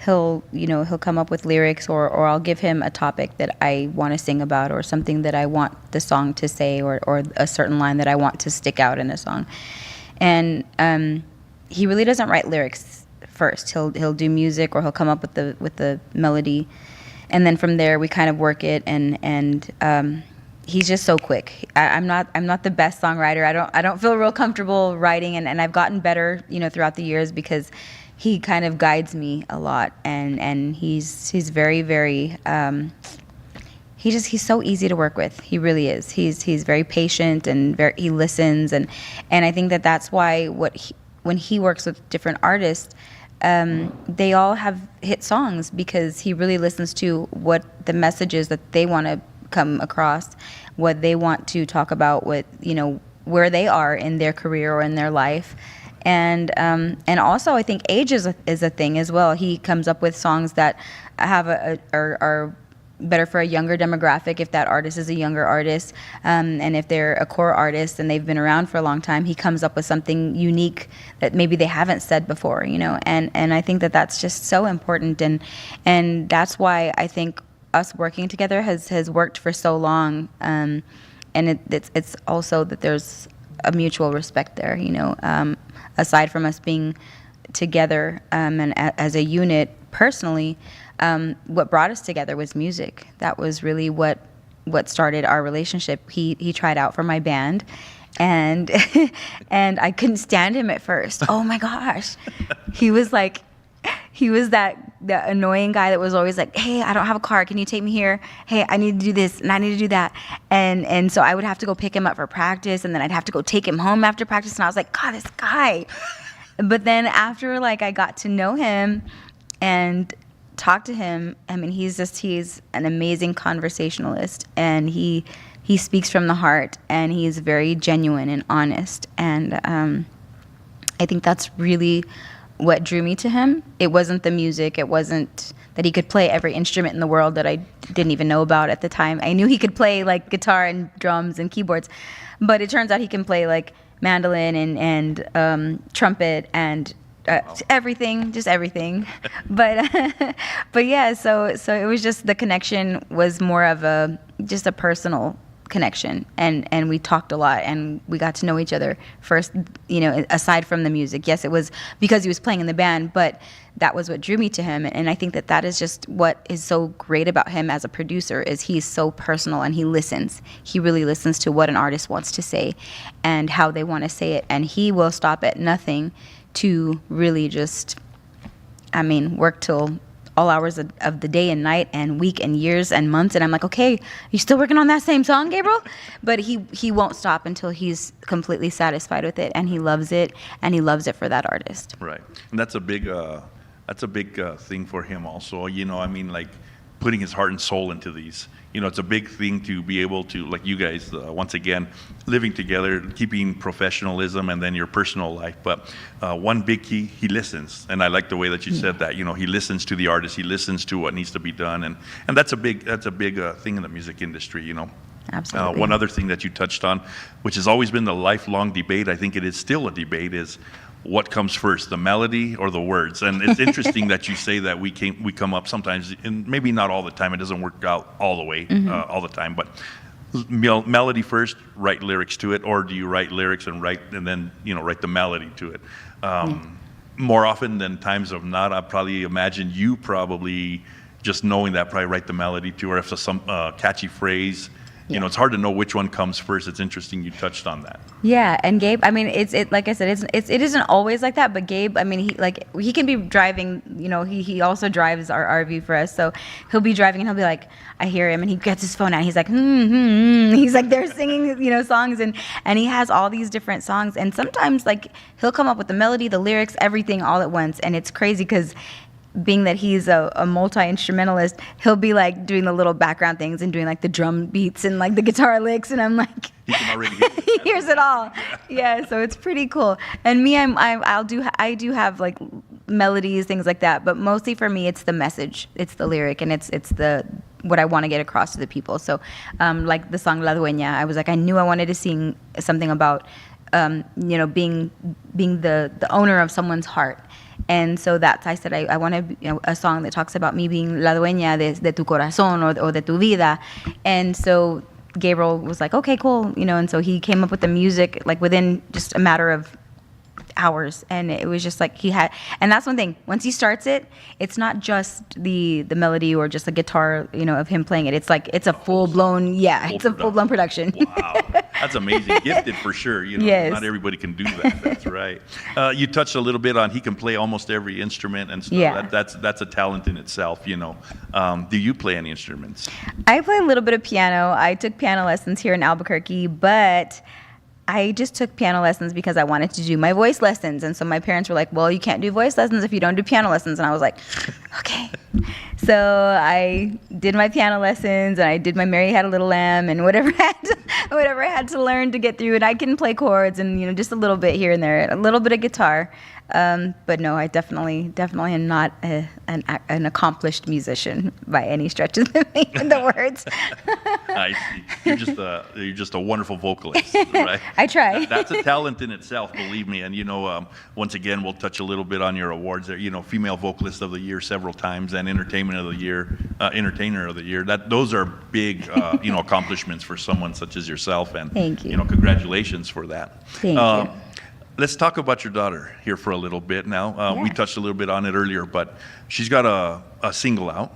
he'll come up with lyrics, or I'll give him a topic that I want to sing about, or something that I want the song to say, or a certain line that I want to stick out in a song. And he really doesn't write lyrics first. He'll do music, or he'll come up with the melody, and then from there we kind of work it. And he's just so quick. I'm not the best songwriter. I don't feel real comfortable writing, and I've gotten better, throughout the years, because he kind of guides me a lot, and he's very, very he's so easy to work with. He really is. He's very patient, and he listens, and I think that's why when he works with different artists, they all have hit songs, because he really listens to what the messages that they want to come across, what they want to talk about, what where they are in their career or in their life. And also I think age is a thing as well. He comes up with songs that have are better for a younger demographic, if that artist is a younger artist, and if they're a core artist and they've been around for a long time, he comes up with something unique that maybe they haven't said before, and I think that's just so important, and that's why I think us working together has worked for so long, and it's also that there's a mutual respect there, aside from us being together, and as a unit personally, what brought us together was music. That was really what started our relationship. He tried out for my band, and and I couldn't stand him at first. Oh my gosh, he was that annoying guy that was always like, hey, I don't have a car, can you take me here? Hey, I need to do this and I need to do that. And so I would have to go pick him up for practice, and then I'd have to go take him home after practice, and I was like, God, this guy. But then after I got to know him and talk to him, I mean, he's an amazing conversationalist, and he speaks from the heart, and he's very genuine and honest. And I think that's really what drew me to him. It wasn't the music. It wasn't that he could play every instrument in the world that I didn't even know about at the time. I knew he could play guitar and drums and keyboards, but it turns out he can play mandolin and trumpet and everything, just everything. but yeah, so it was just, the connection was more of just a personal connection, and we talked a lot, and we got to know each other first, aside from the music. Yes, it was because he was playing in the band, but that was what drew me to him. And I think that is just what is so great about him as a producer, is he's so personal, and he listens. He really listens to what an artist wants to say and how they want to say it, and he will stop at nothing to really just, work till all hours of the day and night and week and years and months. And I'm like, okay, you still working on that same song, Gabriel? But he won't stop until he's completely satisfied with it, and he loves it, and he loves it for that artist. Right. And that's a big thing for him also, putting his heart and soul into these. It's a big thing to be able to, like you guys, once again, living together, keeping professionalism and then your personal life. But one big key, he listens. And I like the way that you said that. He listens to the artist. He listens to what needs to be done. And that's a big thing in the music industry, Absolutely. One other thing that you touched on, which has always been the lifelong debate, I think it is still a debate, is what comes first, the melody or the words? And it's interesting that you say that we come up sometimes, and maybe not all the time. It doesn't work out all the way, all the time, but melody first, write lyrics to it, or do you write lyrics and then write the melody to it? More often than times of not, I probably imagine you probably just knowing that probably write the melody to, or if it's some catchy phrase. It's hard to know which one comes first. It's interesting you touched on that. Yeah, and Gabe, I mean, it like I said, it isn't always like that. But Gabe, I mean, he can be driving. He also drives our RV for us. So he'll be driving and he'll be like, I hear him, and he gets his phone out. And he's like, He's like, they're singing, songs, and he has all these different songs. And sometimes like he'll come up with the melody, the lyrics, everything all at once, and it's crazy because, being that he's a multi-instrumentalist, he'll be like doing the little background things and doing like the drum beats and like the guitar licks, and I'm like, he can already hear he hears it all. Yeah, so it's pretty cool. And me, I do have like melodies, things like that, but mostly for me, it's the message, it's the lyric, and it's the what I want to get across to the people. So, like the song La Dueña, I was like, I knew I wanted to sing something about, being the owner of someone's heart. And so I said, I want a song that talks about me being la dueña de tu corazón or de tu vida. And so Gabriel was like, okay, cool. And so he came up with the music like within just a matter of hours, and it was just like and that's one thing, once he starts it, it's not just the melody or just the guitar of him playing it. It's like it's a full-blown production. Wow, that's amazing. Gifted for sure. Yes. Not everybody can do that. That's right. You touched a little bit on he can play almost every instrument and stuff. Yeah. That's a talent in itself. Do you play any instruments? I play a little bit of piano. I took piano lessons here in Albuquerque, but I just took piano lessons because I wanted to do my voice lessons. And so my parents were like, well, you can't do voice lessons if you don't do piano lessons. And I was like, okay. So I did my piano lessons, and I did my Mary Had a Little Lamb and whatever I had to learn to get through it. I can play chords and, just a little bit here and there, a little bit of guitar. But no, I definitely am not an accomplished musician by any stretch of the words. I see. You're just a wonderful vocalist, right? I try. That's a talent in itself, believe me. And once again, we'll touch a little bit on your awards there. Female Vocalist of the Year several times, and Entertainer of the Year. Those are big, accomplishments for someone such as yourself. And thank you. Congratulations for that. Thank you. Let's talk about your daughter here for a little bit now. We touched a little bit on it earlier, but she's got a single out,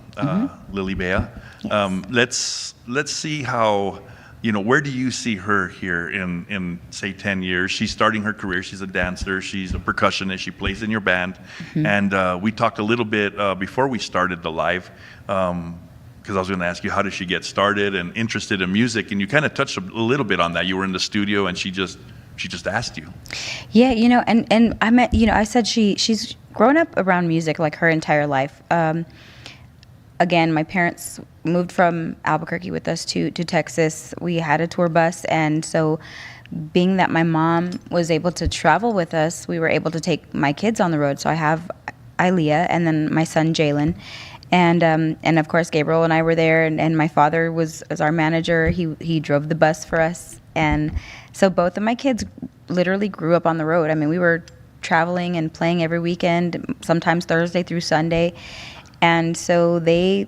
Lily Bea. Yes. Let's see how, where do you see her here in say 10 years? She's starting her career. She's a dancer. She's a percussionist. She plays in your band. And we talked a little bit before we started the live, because I was going to ask you, how did she get started and interested in music? And you kind of touched a little bit on that. You were in the studio and she just asked you. Yeah, and I met, I said she's grown up around music like her entire life. Again, my parents moved from Albuquerque with us to Texas. We had a tour bus, and so being that my mom was able to travel with us, we were able to take my kids on the road. So I have Ilea and then my son Jalen. And of course Gabriel and I were there, and my father was our manager. He drove the bus for us, and so both of my kids literally grew up on the road. I mean, we were traveling and playing every weekend, sometimes Thursday through Sunday, and so they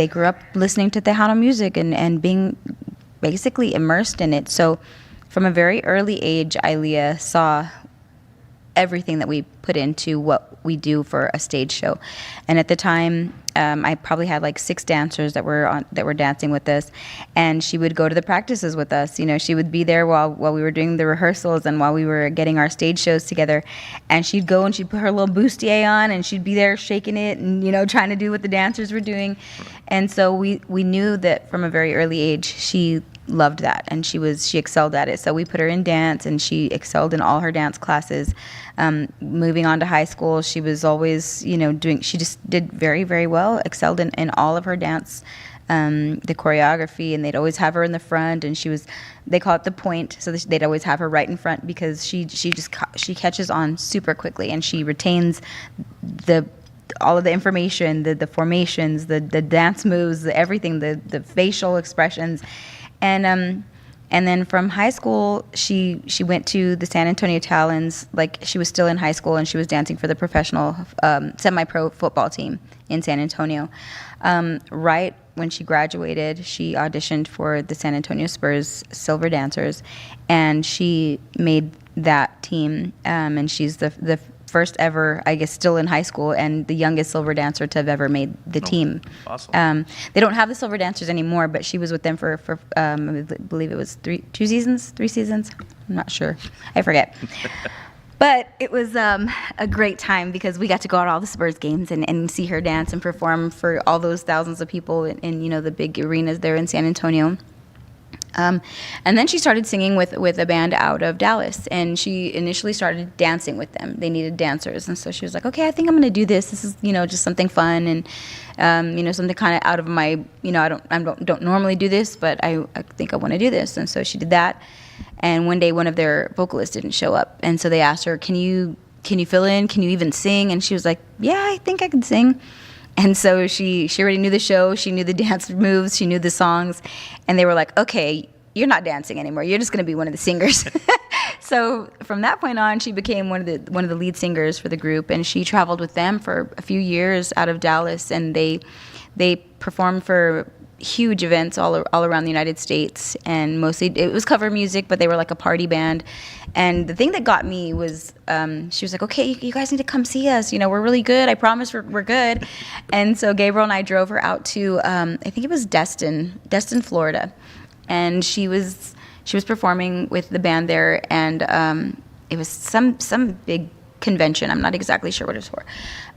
grew up listening to Tejano music and being basically immersed in it. So from a very early age, Ilea saw everything that we put into what we do for a stage show. And at the time, I probably had like 6 dancers that were dancing with us, and she would go to the practices with us. She would be there while we were doing the rehearsals and while we were getting our stage shows together. And she'd go and she'd put her little bustier on, and she'd be there shaking it and trying to do what the dancers were doing. And so we knew that from a very early age she loved that, and she excelled at it. So we put her in dance, and she excelled in all her dance classes. Moving on to high school, she was always, she just did very, very well, excelled in all of her dance, the choreography, and they'd always have her in the front, and they call it the point, so they'd always have her right in front because she catches on super quickly, and she retains all of the information, the formations, the dance moves, everything, the facial expressions. And And then from high school, she went to the San Antonio Talons, like she was still in high school, and she was dancing for the professional semi-pro football team in San Antonio. Right when she graduated, she auditioned for the San Antonio Spurs Silver Dancers, and she made that team, and she's the first ever, I guess, still in high school, and the youngest silver dancer to have ever made the team. Awesome. They don't have the silver dancers anymore, but she was with them for I believe it was 3 seasons. I'm not sure. I forget. But it was a great time because we got to go out to all the Spurs games and see her dance and perform for all those thousands of people in the big arenas there in San Antonio. And then she started singing with a band out of Dallas, and she initially started dancing with them. They needed dancers, and so she was like, okay, I think I'm going to do this. This is, just something fun and, something kind of out of my, I don't normally do this, but I think I want to do this. And so she did that. And one day one of their vocalists didn't show up, and so they asked her, can you fill in? Can you even sing? And she was like, yeah, I think I can sing. And so she already knew the show, she knew the dance moves, she knew the songs, and they were like, okay, you're not dancing anymore, you're just going to be one of the singers. So from that point on, she became one of the lead singers for the group, and she traveled with them for a few years out of Dallas, and they performed for huge events all around the United States, and mostly it was cover music, but they were like a party band. And the thing that got me was she was like, okay, you guys need to come see us, we're really good, I promise we're good. And so Gabriel and I drove her out to I think it was Destin, Florida, and she was performing with the band there, and it was some big convention, I'm not exactly sure what it was for,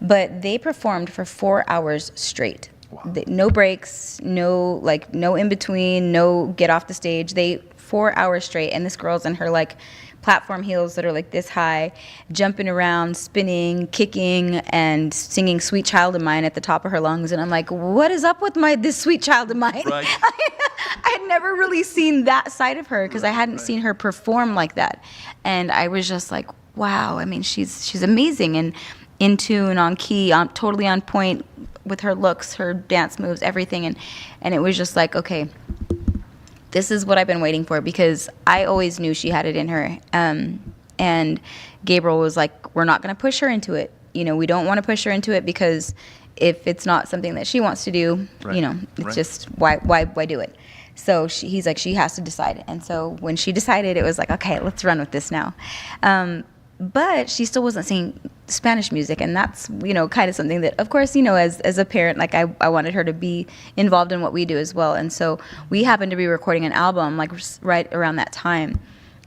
but they performed for 4 hours straight. Wow. No breaks, no in between, no get off the stage. 4 hours straight, and this girl's in her like platform heels that are like this high, jumping around, spinning, kicking, and singing "Sweet Child of Mine" at the top of her lungs. And I'm like, what is up with this sweet child of mine? Right. I had never really seen that side of her because I hadn't seen her perform like that, and I was just like, wow. I mean, she's amazing and in tune, on key, totally on point with her looks, her dance moves, everything. And it was just like, okay, this is what I've been waiting for, because I always knew she had it in her. And Gabriel was like, we're not going to push her into it. We don't want to push her into it, because if it's not something that she wants to do, right. It's right. just why do it? So he's like, she has to decide. And so when she decided, it was like, okay, let's run with this now. But she still wasn't singing Spanish music, and that's, kind of something that, of course, as a parent, like I wanted her to be involved in what we do as well. And so we happened to be recording an album like right around that time.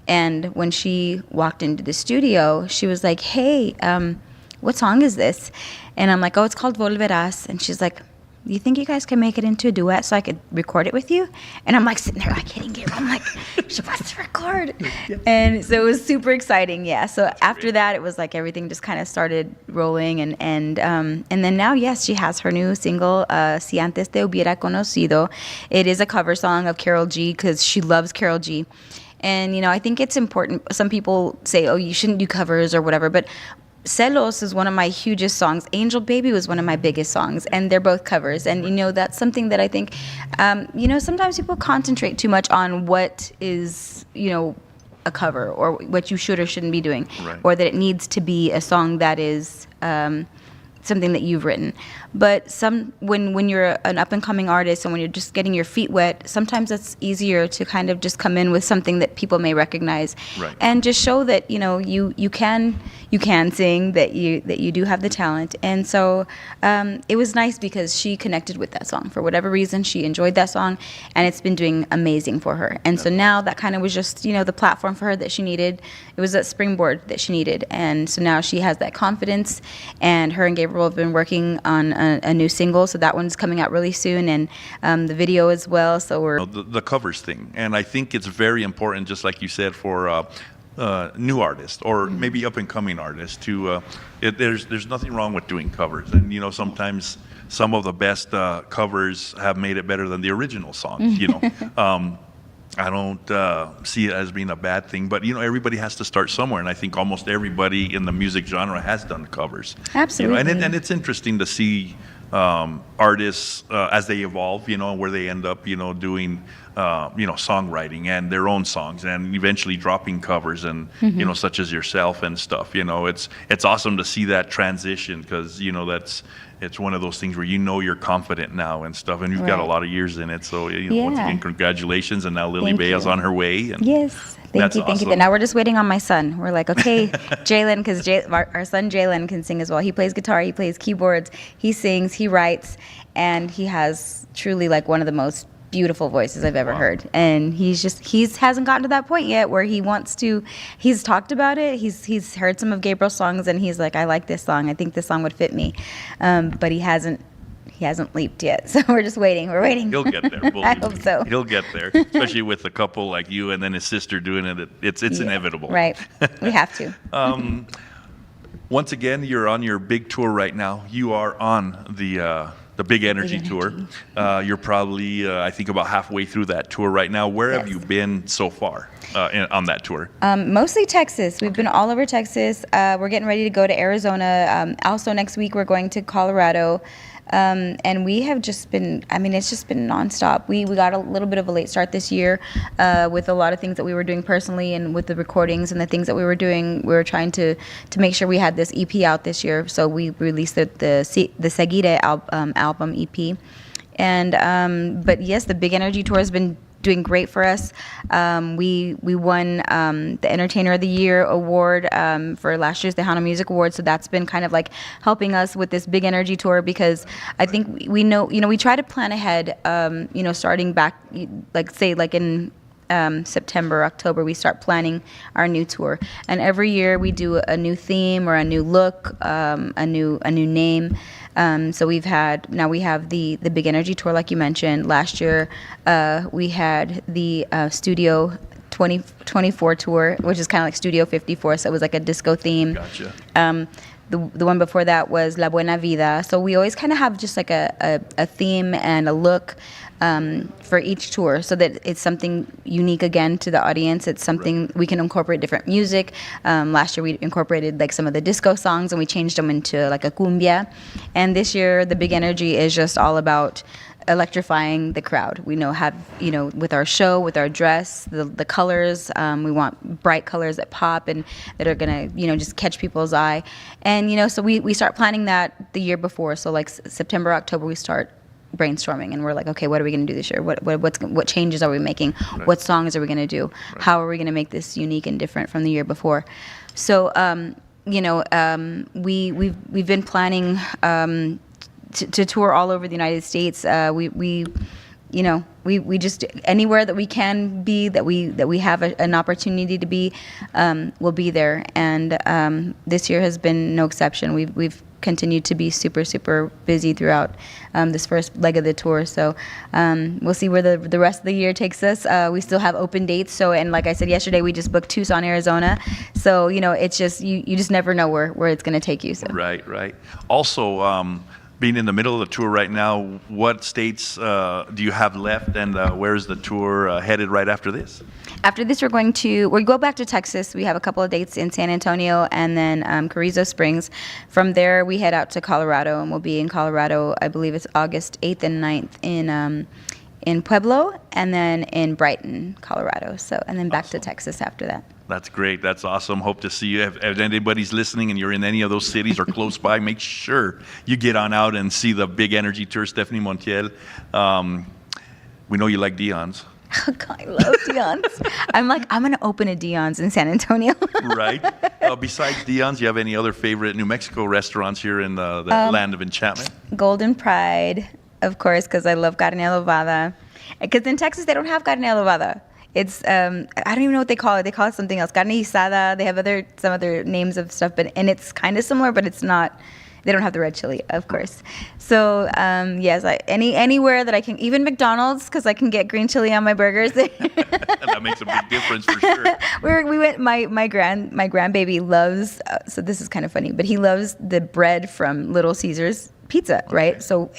And when she walked into the studio, she was like, hey, what song is this? And I'm like, oh, it's called Volverás. And she's like, you think you guys can make it into a duet so I could record it with you? And I'm like sitting there like hitting Gabriel. I'm like, she wants to record. Yeah. And so it was super exciting. Yeah. So after that, it was like everything just kind of started rolling. And then now, yes, she has her new single, Si Antes Te Hubiera Conocido. It is a cover song of Karol G, because she loves Karol G. And, I think it's important. Some people say, oh, you shouldn't do covers or whatever. But Celos is one of my hugest songs. Angel Baby was one of my biggest songs, and they're both covers. And, that's something that I think, sometimes people concentrate too much on what is, a cover, or what you should or shouldn't be doing, right. or that it needs to be a song that is something that you've written. But when you're an up-and-coming artist, and when you're just getting your feet wet, sometimes it's easier to kind of just come in with something that people may recognize, right. and just show that you can sing, that you do have the talent. And so it was nice, because she connected with that song for whatever reason. She enjoyed that song, and it's been doing amazing for her. And so now that kind of was just the platform for her that she needed. It was that springboard that she needed. And so now she has that confidence, and her and Gabriel have been working on a new single, so that one's coming out really soon, and the video as well. So we're the covers thing, and I think it's very important, just like you said, for new artists, or maybe up and coming artists, to there's nothing wrong with doing covers, and sometimes some of the best covers have made it better than the original songs. I don't see it as being a bad thing, but everybody has to start somewhere, and I think almost everybody in the music genre has done covers. Absolutely. And it's interesting to see artists as they evolve, where they end up, doing songwriting and their own songs, and eventually dropping covers and such as yourself and stuff. It's awesome to see that transition, because it's one of those things where you're confident now and stuff, and you've got a lot of years in it. So once again, congratulations, and now Lily Bea's on her way. And yes, thank you. Awesome. Now we're just waiting on my son. We're like, okay, Jalen, because our son Jalen can sing as well. He plays guitar, he plays keyboards, he sings, he writes, and he has truly like one of the most beautiful voices I've ever heard. And he hasn't gotten to that point yet where he wants to. He's talked about it. He's heard some of Gabriel's songs, and he's like, I like this song. I think this song would fit me. But he hasn't leaped yet. So we're just waiting. We're waiting. He'll get there. I hope so. He'll get there, especially with a couple like you and then his sister doing it. It's inevitable. Right. We have to. Once again, you're on your big tour right now. You are on the Big Energy Tour. You're probably, I think, about halfway through that tour right now. Where have you been so far on that tour? Mostly Texas. We've been all over Texas. We're getting ready to go to Arizona. Also, next week, we're going to Colorado. And we have just been, it's just been nonstop. We got a little bit of a late start this year with a lot of things that we were doing personally, and with the recordings and the things that we were doing. We were trying to make sure we had this EP out this year. So we released the Seguire album EP. And but yes, the Big Energy Tour has been doing great for us. We won the Entertainer of the Year award for last year's Tejano Music Awards, so that's been kind of like helping us with this Big Energy Tour, because I think we know, we try to plan ahead, starting back, like in September, October, we start planning our new tour, and every year we do a new theme or a new look, a new name. So we have the Big Energy Tour, like you mentioned. Last year, we had the Studio 2024 tour, which is kind of like Studio 54, so it was like a disco theme. Gotcha. The one before that was La Buena Vida. So we always kind of have just like a theme and a look for each tour, so that it's something unique again to the audience. It's something we can incorporate different music. Last year we incorporated like some of the disco songs, and we changed them into like a cumbia. And this year the Big Energy is just all about electrifying the crowd. We with our show, with our dress, the colors, we want bright colors that pop and that are gonna, just catch people's eye. And, so we start planning that the year before. So like September, October, we start brainstorming, and we're like, okay, what are we going to do this year? What changes are we making? Right. What songs are we going to do? Right. How are we going to make this unique and different from the year before? So, we've been planning to tour all over the United States. We just, anywhere that we can be, that we have an opportunity to be, we'll be there. And this year has been no exception. We've continued to be super, super busy throughout this first leg of the tour. So we'll see where the rest of the year takes us. We still have open dates. So, and like I said yesterday, we just booked Tucson, Arizona. So, it's just, you just never know where it's going to take you. So. Right. Also, being in the middle of the tour right now, what states do you have left, and where's the tour headed right after this? After this, we go back to Texas. We have a couple of dates in San Antonio and then Carrizo Springs. From there, we head out to Colorado, and we'll be in Colorado, I believe it's August 8th and 9th in Pueblo, and then in Brighton, Colorado. So, and then back to Texas after that. That's great. That's awesome. Hope to see you. If anybody's listening and you're in any of those cities or close by, make sure you get on out and see the Big Energy Tour. Stefani Montiel. We know you like Dion's. Oh, God, I love Dion's. I'm going to open a Dion's in San Antonio. Right. Besides Dion's, you have any other favorite New Mexico restaurants here in the land of enchantment? Golden Pride, of course, because I love carne adobada. Because in Texas, they don't have carne adobada. It's I don't even know what they call it. They call it something else. Carne guisada. They have some other names of stuff, and it's kind of similar, but it's not. They don't have the red chili, of course. So yes, anywhere that I can, even McDonald's, because I can get green chili on my burgers. That makes a big difference for sure. We went. My grandbaby loves. So this is kind of funny, but he loves the bread from Little Caesars Pizza, right? Okay. So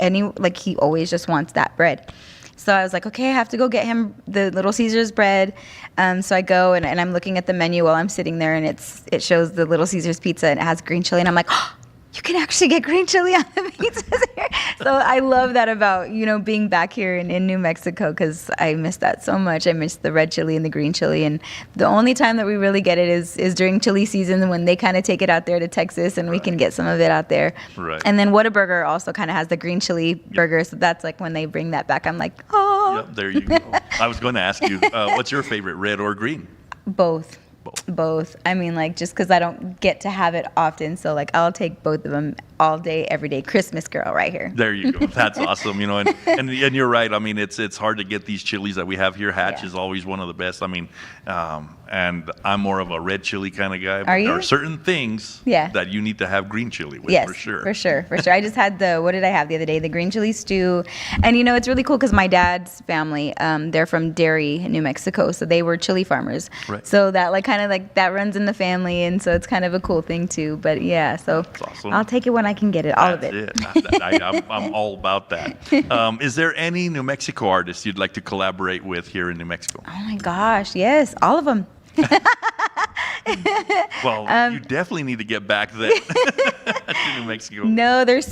he always just wants that bread. So I was like, okay, I have to go get him the Little Caesars bread. So I go and I'm looking at the menu while I'm sitting there, and it shows the Little Caesars pizza, and it has green chili, and I'm like, oh, you can actually get green chili on the pizzas here. So I love that about, being back here in New Mexico, because I miss that so much. I miss the red chili and the green chili. And the only time that we really get it is during chili season, when they kind of take it out there to Texas, and we can get some of it out there. Right. And then Whataburger also kind of has the green chili burger. So that's like when they bring that back, I'm like, oh. Yep, there you go. I was going to ask you, what's your favorite, red or green? Both. I mean, just because I don't get to have it often, so I'll take both of them all day, every day. Christmas girl right here. There you go. That's awesome. And you're right. I mean, it's hard to get these chilies that we have here. Hatch is always one of the best. I mean, and I'm more of a red chili kind of guy. But Are you? There are certain things that you need to have green chili with, yes, for sure. For sure. I just had what did I have the other day? The green chili stew. And it's really cool because my dad's family, they're from Derry, New Mexico, so they were chili farmers. Right. So that that runs in the family, and so it's kind of a cool thing too. But yeah, so that's awesome. I'll take it when I can get it, all of it. I'm all about that. Is there any New Mexico artists you'd like to collaborate with here in New Mexico? Oh my gosh, yes, all of them. Well, you definitely need to get back then to New Mexico. No, there's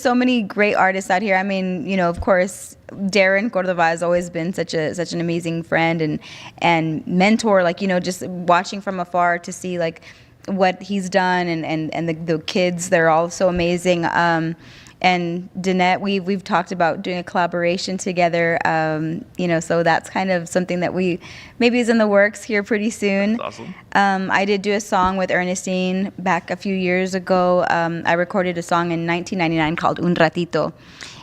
so many great artists out here. I mean, of course, Darren Cordova has always been such an amazing friend and mentor. Just watching from afar to see what he's done, and the kids, they're all so amazing. And Danette, we've talked about doing a collaboration together, so that's kind of something that we maybe is in the works here pretty soon. That's awesome. I did do a song with Ernestine back a few years ago. I recorded a song in 1999 called Un Ratito.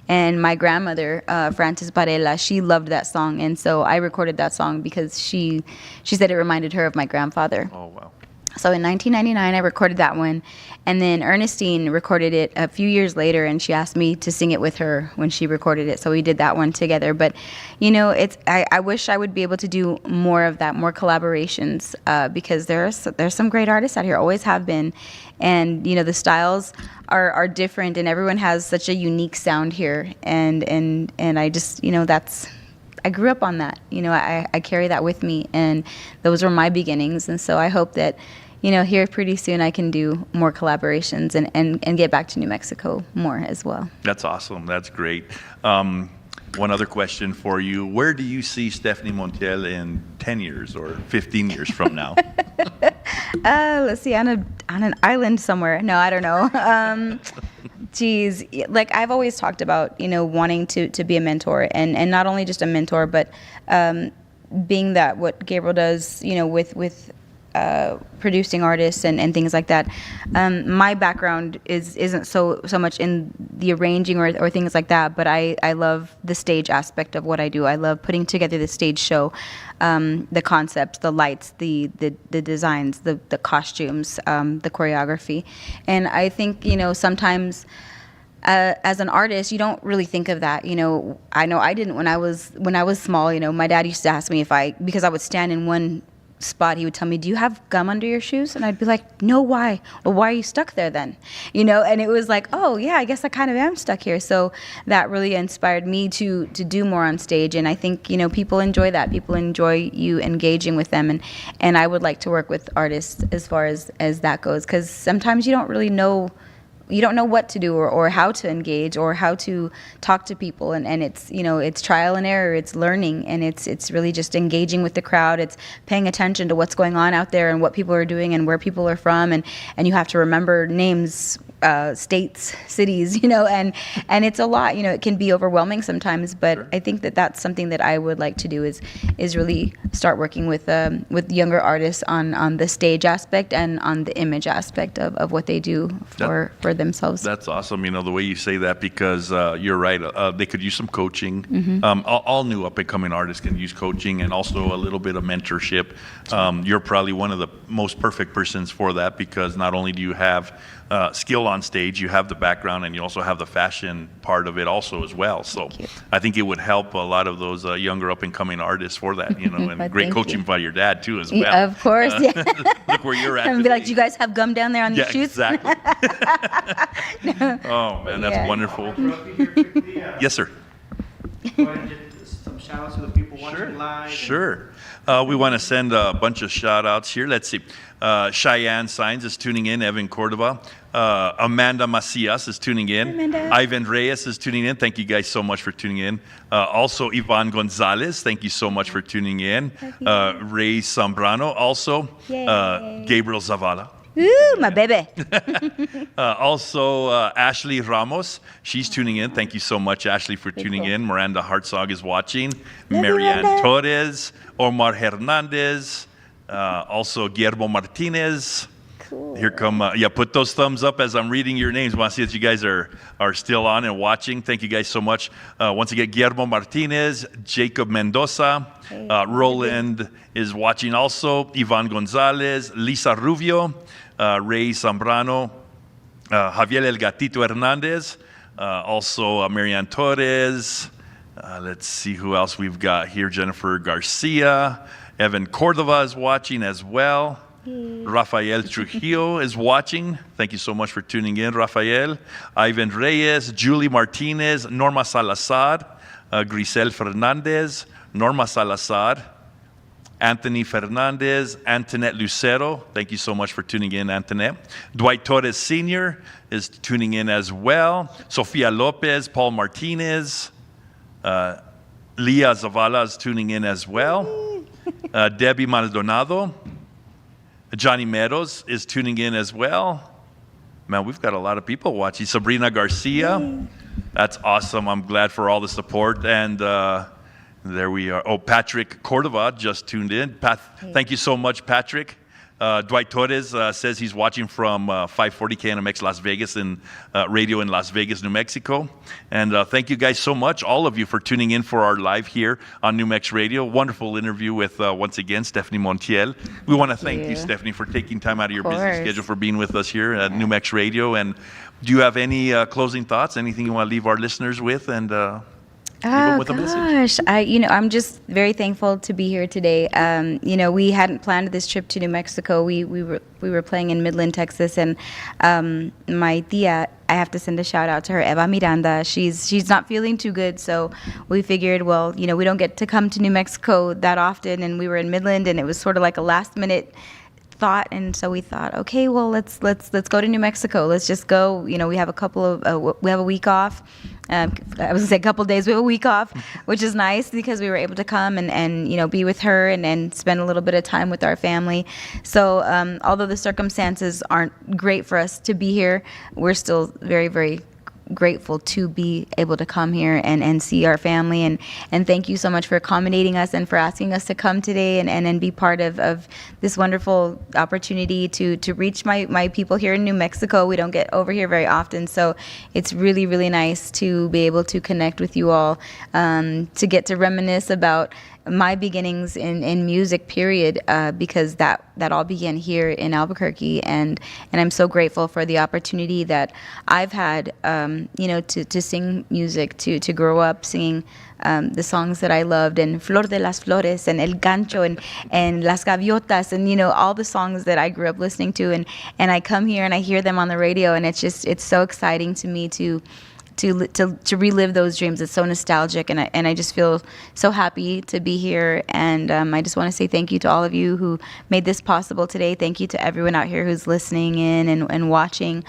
And my grandmother, Frances Varela, she loved that song. And so I recorded that song because she said it reminded her of my grandfather. Oh, wow. So in 1999, I recorded that one. And then Ernestine recorded it a few years later, and she asked me to sing it with her when she recorded it. So we did that one together. But, I wish I would be able to do more of that, more collaborations, because there's some great artists out here, always have been. And, the styles are different, and everyone has such a unique sound here. And I just, I grew up on that. I carry that with me, and those were my beginnings. And so I hope that, here pretty soon I can do more collaborations and get back to New Mexico more as well. That's awesome. That's great. One other question for you. Where do you see Stefani Montiel in 10 years or 15 years from now? Let's see, on an island somewhere. No, I don't know. Geez, I've always talked about, wanting to be a mentor, and not only just a mentor, but being that what Gabriel does, with producing artists and things like that. My background isn't so much in the arranging or things like that, but I love the stage aspect of what I do. I love putting together the stage show, the concepts, the lights, the designs, the costumes, the choreography. And I think, sometimes as an artist, you don't really think of that. I know I didn't when I was small. My dad used to ask me because I would stand in one spot, he would tell me, "Do you have gum under your shoes?" And I'd be like, "No, why?" "Well, why are you stuck there then?" And it was like, oh yeah, I guess I kind of am stuck here. So that really inspired me to do more on stage. And I think, people enjoy that. People enjoy you engaging with them. And I would like to work with artists as far as that goes, because sometimes you don't really know. You don't know what to do or how to engage or how to talk to people, and it's it's trial and error, it's learning, and it's really just engaging with the crowd. It's paying attention to what's going on out there and what people are doing and where people are from, and you have to remember names, states, cities, and it's a lot. It can be overwhelming sometimes, but sure. I think that's something that I would like to do is really start working with younger artists on the stage aspect and on the image aspect of what they do for themselves. That's awesome. The way you say that, because you're right. They could use some coaching. Mm-hmm. All new up and coming artists can use coaching and also a little bit of mentorship. You're probably one of the most perfect persons for that, because not only do you have skill on stage, you have the background, and you also have the fashion part of it also as well. So I think it would help a lot of those younger up and coming artists for that, and great coaching by your dad too as well. Yeah, of course, yeah. Look where you're at. And be like, "Do you guys have gum down there on your shoes?" Exactly. Oh man, that's wonderful. Yes, sir. Go ahead and get some shout outs to the people watching. watching live. Sure. We want to send a bunch of shout outs here. Let's see. Cheyenne Signs is tuning in. Evan Cordova. Amanda Macias is tuning in. Amanda. Ivan Reyes is tuning in. Thank you guys so much for tuning in. Also, Ivan Gonzalez. Thank you so much for tuning in. Ray Zambrano. Also, Yay. Gabriel Zavala. Ooh, my baby. Also, Ashley Ramos, she's tuning in. Thank you so much, Ashley, for tuning in. Miranda Hartzog is watching. Love you, Marianne Miranda. Torres, Omar Hernandez, also Guillermo Martinez. Cool. Here come, put those thumbs up as I'm reading your names. I want to see that you guys are still on and watching. Thank you guys so much. Once again, Guillermo Martinez, Jacob Mendoza, Roland is watching also, Ivan Gonzalez, Lisa Rubio, Ray Zambrano, Javier El Gatito Hernandez, also Marianne Torres. Let's see who else we've got here. Jennifer Garcia, Evan Cordova is watching as well. Rafael Trujillo is watching. Thank you so much for tuning in, Rafael. Ivan Reyes, Julie Martinez, Norma Salazar, Grisel Fernandez, Norma Salazar, Anthony Fernandez, Antoinette Lucero. Thank you so much for tuning in, Antoinette. Dwight Torres Sr. is tuning in as well. Sofia Lopez, Paul Martinez, Leah Zavala is tuning in as well. Debbie Maldonado. Johnny Meadows is tuning in as well. Man, we've got a lot of people watching. Sabrina Garcia. That's awesome. I'm glad for all the support. And there we are. Oh, Patrick Cordova just tuned in. Thank you so much, Patrick. Dwight Torres says he's watching from 540 KNMX Las Vegas in radio in Las Vegas, New Mexico. And thank you guys so much, all of you, for tuning in for our live here on New Mex Radio. Wonderful interview with, once again, Stefani Montiel. We want to thank you, Stephanie, for taking time out of your busy schedule for being with us here at New Mex Radio. And do you have any closing thoughts, anything you want to leave our listeners with? And Oh gosh, I'm just very thankful to be here today. We hadn't planned this trip to New Mexico. We were playing in Midland, Texas, and my tia, I have to send a shout out to her, Eva Miranda. She's not feeling too good, so we figured, well, we don't get to come to New Mexico that often, and we were in Midland, and it was sort of like a last minute thought, and so we thought, okay, well, let's go to New Mexico. Let's just go. We have we have a week off. I was gonna say a couple days. We have a week off, which is nice because we were able to come and be with her and spend a little bit of time with our family. So although the circumstances aren't great for us to be here, we're still very, very grateful to be able to come here and see our family, and thank you so much for accommodating us and for asking us to come today and be part of this wonderful opportunity to reach my people here in New Mexico. We don't get over here very often, so it's really, really nice to be able to connect with you all, to get to reminisce about my beginnings in music, period, because that all began here in Albuquerque, and I'm so grateful for the opportunity that I've had, to sing music, to grow up singing the songs that I loved, and Flor de las Flores, and El Gancho, and Las Gaviotas, and all the songs that I grew up listening to, and I come here and I hear them on the radio, and it's so exciting to me to relive those dreams. It's so nostalgic, and I just feel so happy to be here. And I just want to say thank you to all of you who made this possible today. Thank you to everyone out here who's listening in and watching.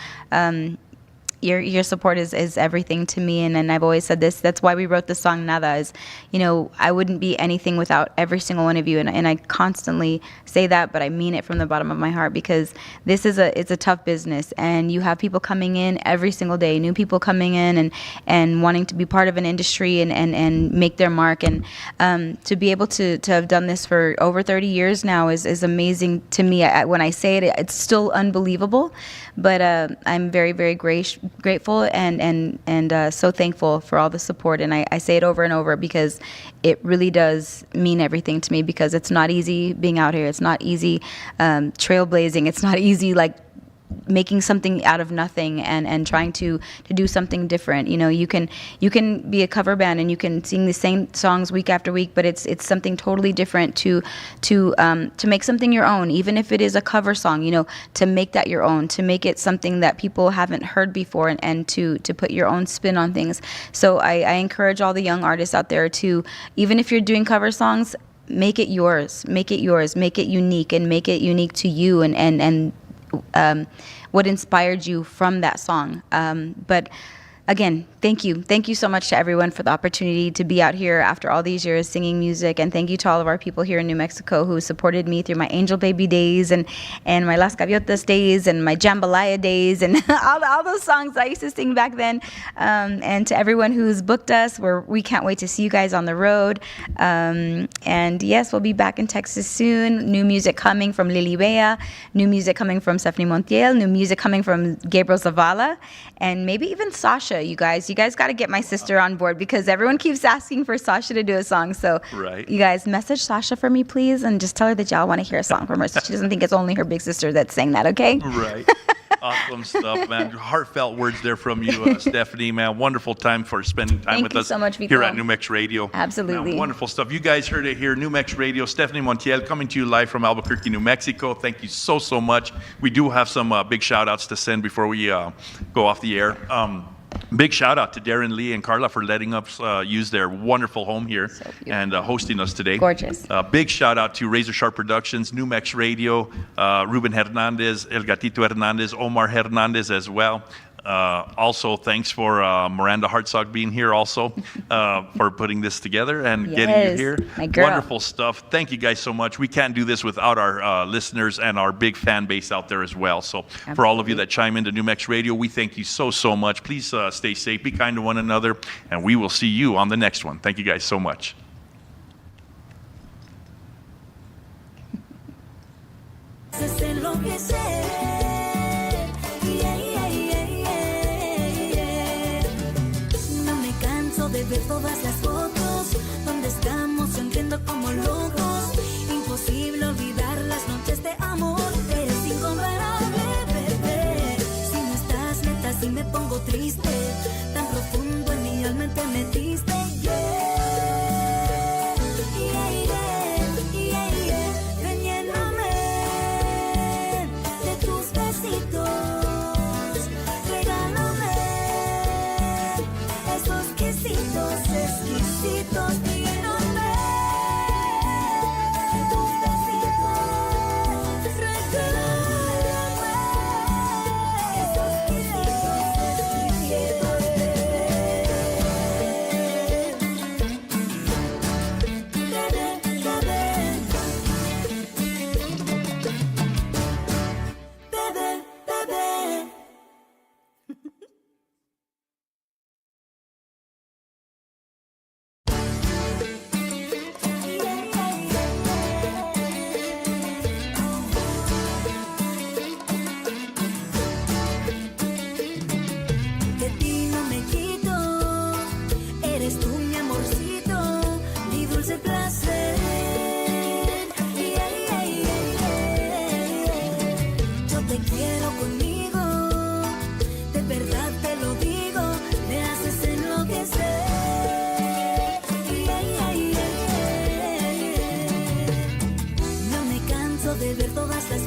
Your support is everything to me, and I've always said this. That's why we wrote the song Nada. Is I wouldn't be anything without every single one of you, and I constantly say that, but I mean it from the bottom of my heart, because it's a tough business, and you have people coming in every single day, new people coming in and wanting to be part of an industry and make their mark, and to be able to have done this for over 30 years now is amazing to me. When I say it, it's still unbelievable, but I'm very, very grateful and so thankful for all the support, and I say it over and over because it really does mean everything to me, because it's not easy being out here. It's not easy trailblazing. It's not easy making something out of nothing and trying to do something different. You can be a cover band and you can sing the same songs week after week, but it's something totally different to make something your own, even if it is a cover song. To make that your own, to make it something that people haven't heard before, and to put your own spin on things. So I encourage all the young artists out there to, even if you're doing cover songs, make it yours, make it unique, and make it unique to you and what inspired you from that song. But again, thank you so much to everyone for the opportunity to be out here after all these years singing music, and thank you to all of our people here in New Mexico who supported me through my Angel Baby days and my Las Gaviotas days and my Jambalaya days and all those songs I used to sing back then. And to everyone who's booked us, we can't wait to see you guys on the road. And yes, we'll be back in Texas soon. New music coming from Lily Bea, new music coming from Stefani Montiel, new music coming from Gabriel Zavala, and maybe even Sasha. You guys got to get my sister on board, because everyone keeps asking for Sasha to do a song. So You guys message Sasha for me, please, and just tell her that y'all want to hear a song from her, so she doesn't think it's only her big sister that's saying that, okay? Right. Awesome stuff, man. Heartfelt words there from you, Stephanie, man. Wonderful time for spending time with us so much, Vito. here at New Mex Radio. Absolutely. Man, wonderful stuff. You guys heard it here, New Mex Radio. Stefani Montiel coming to you live from Albuquerque, New Mexico. Thank you so much. We do have some big shout outs to send before we go off the air. Big shout out to Darren, Lee, and Carla for letting us use their wonderful home here and hosting us today. Gorgeous. Big shout out to Razor Sharp Productions, New Mex Radio, Ruben Hernandez, El Gatito Hernandez, Omar Hernandez as well. Also, thanks for Miranda Hartzog being here also for putting this together and getting you here. My girl. Wonderful stuff. Thank you guys so much. We can't do this without our listeners and our big fan base out there as well. So for all of you that chime into New Mex Radio, we thank you so much. Please stay safe, be kind to one another, and we will see you on the next one. Thank you guys so much. De ver todas las fotos donde estamos sonriendo como locos. Imposible olvidar las noches de amor. Eres incomparable, bebé. Si no estás neta, si me pongo triste. Tan profundo en mi alma te metiste. Ven, lléname de tus besitos. Regálame esos quesitos exquisitos, lléname tus besitos, regálame esos quesitos exquisitos, bebé. De ti no me quito, eres tú mi amorcito, mi dulce placer. Yo te quiero conmigo, de verdad te lo digo, me haces enloquecer. No me canso de ver todas las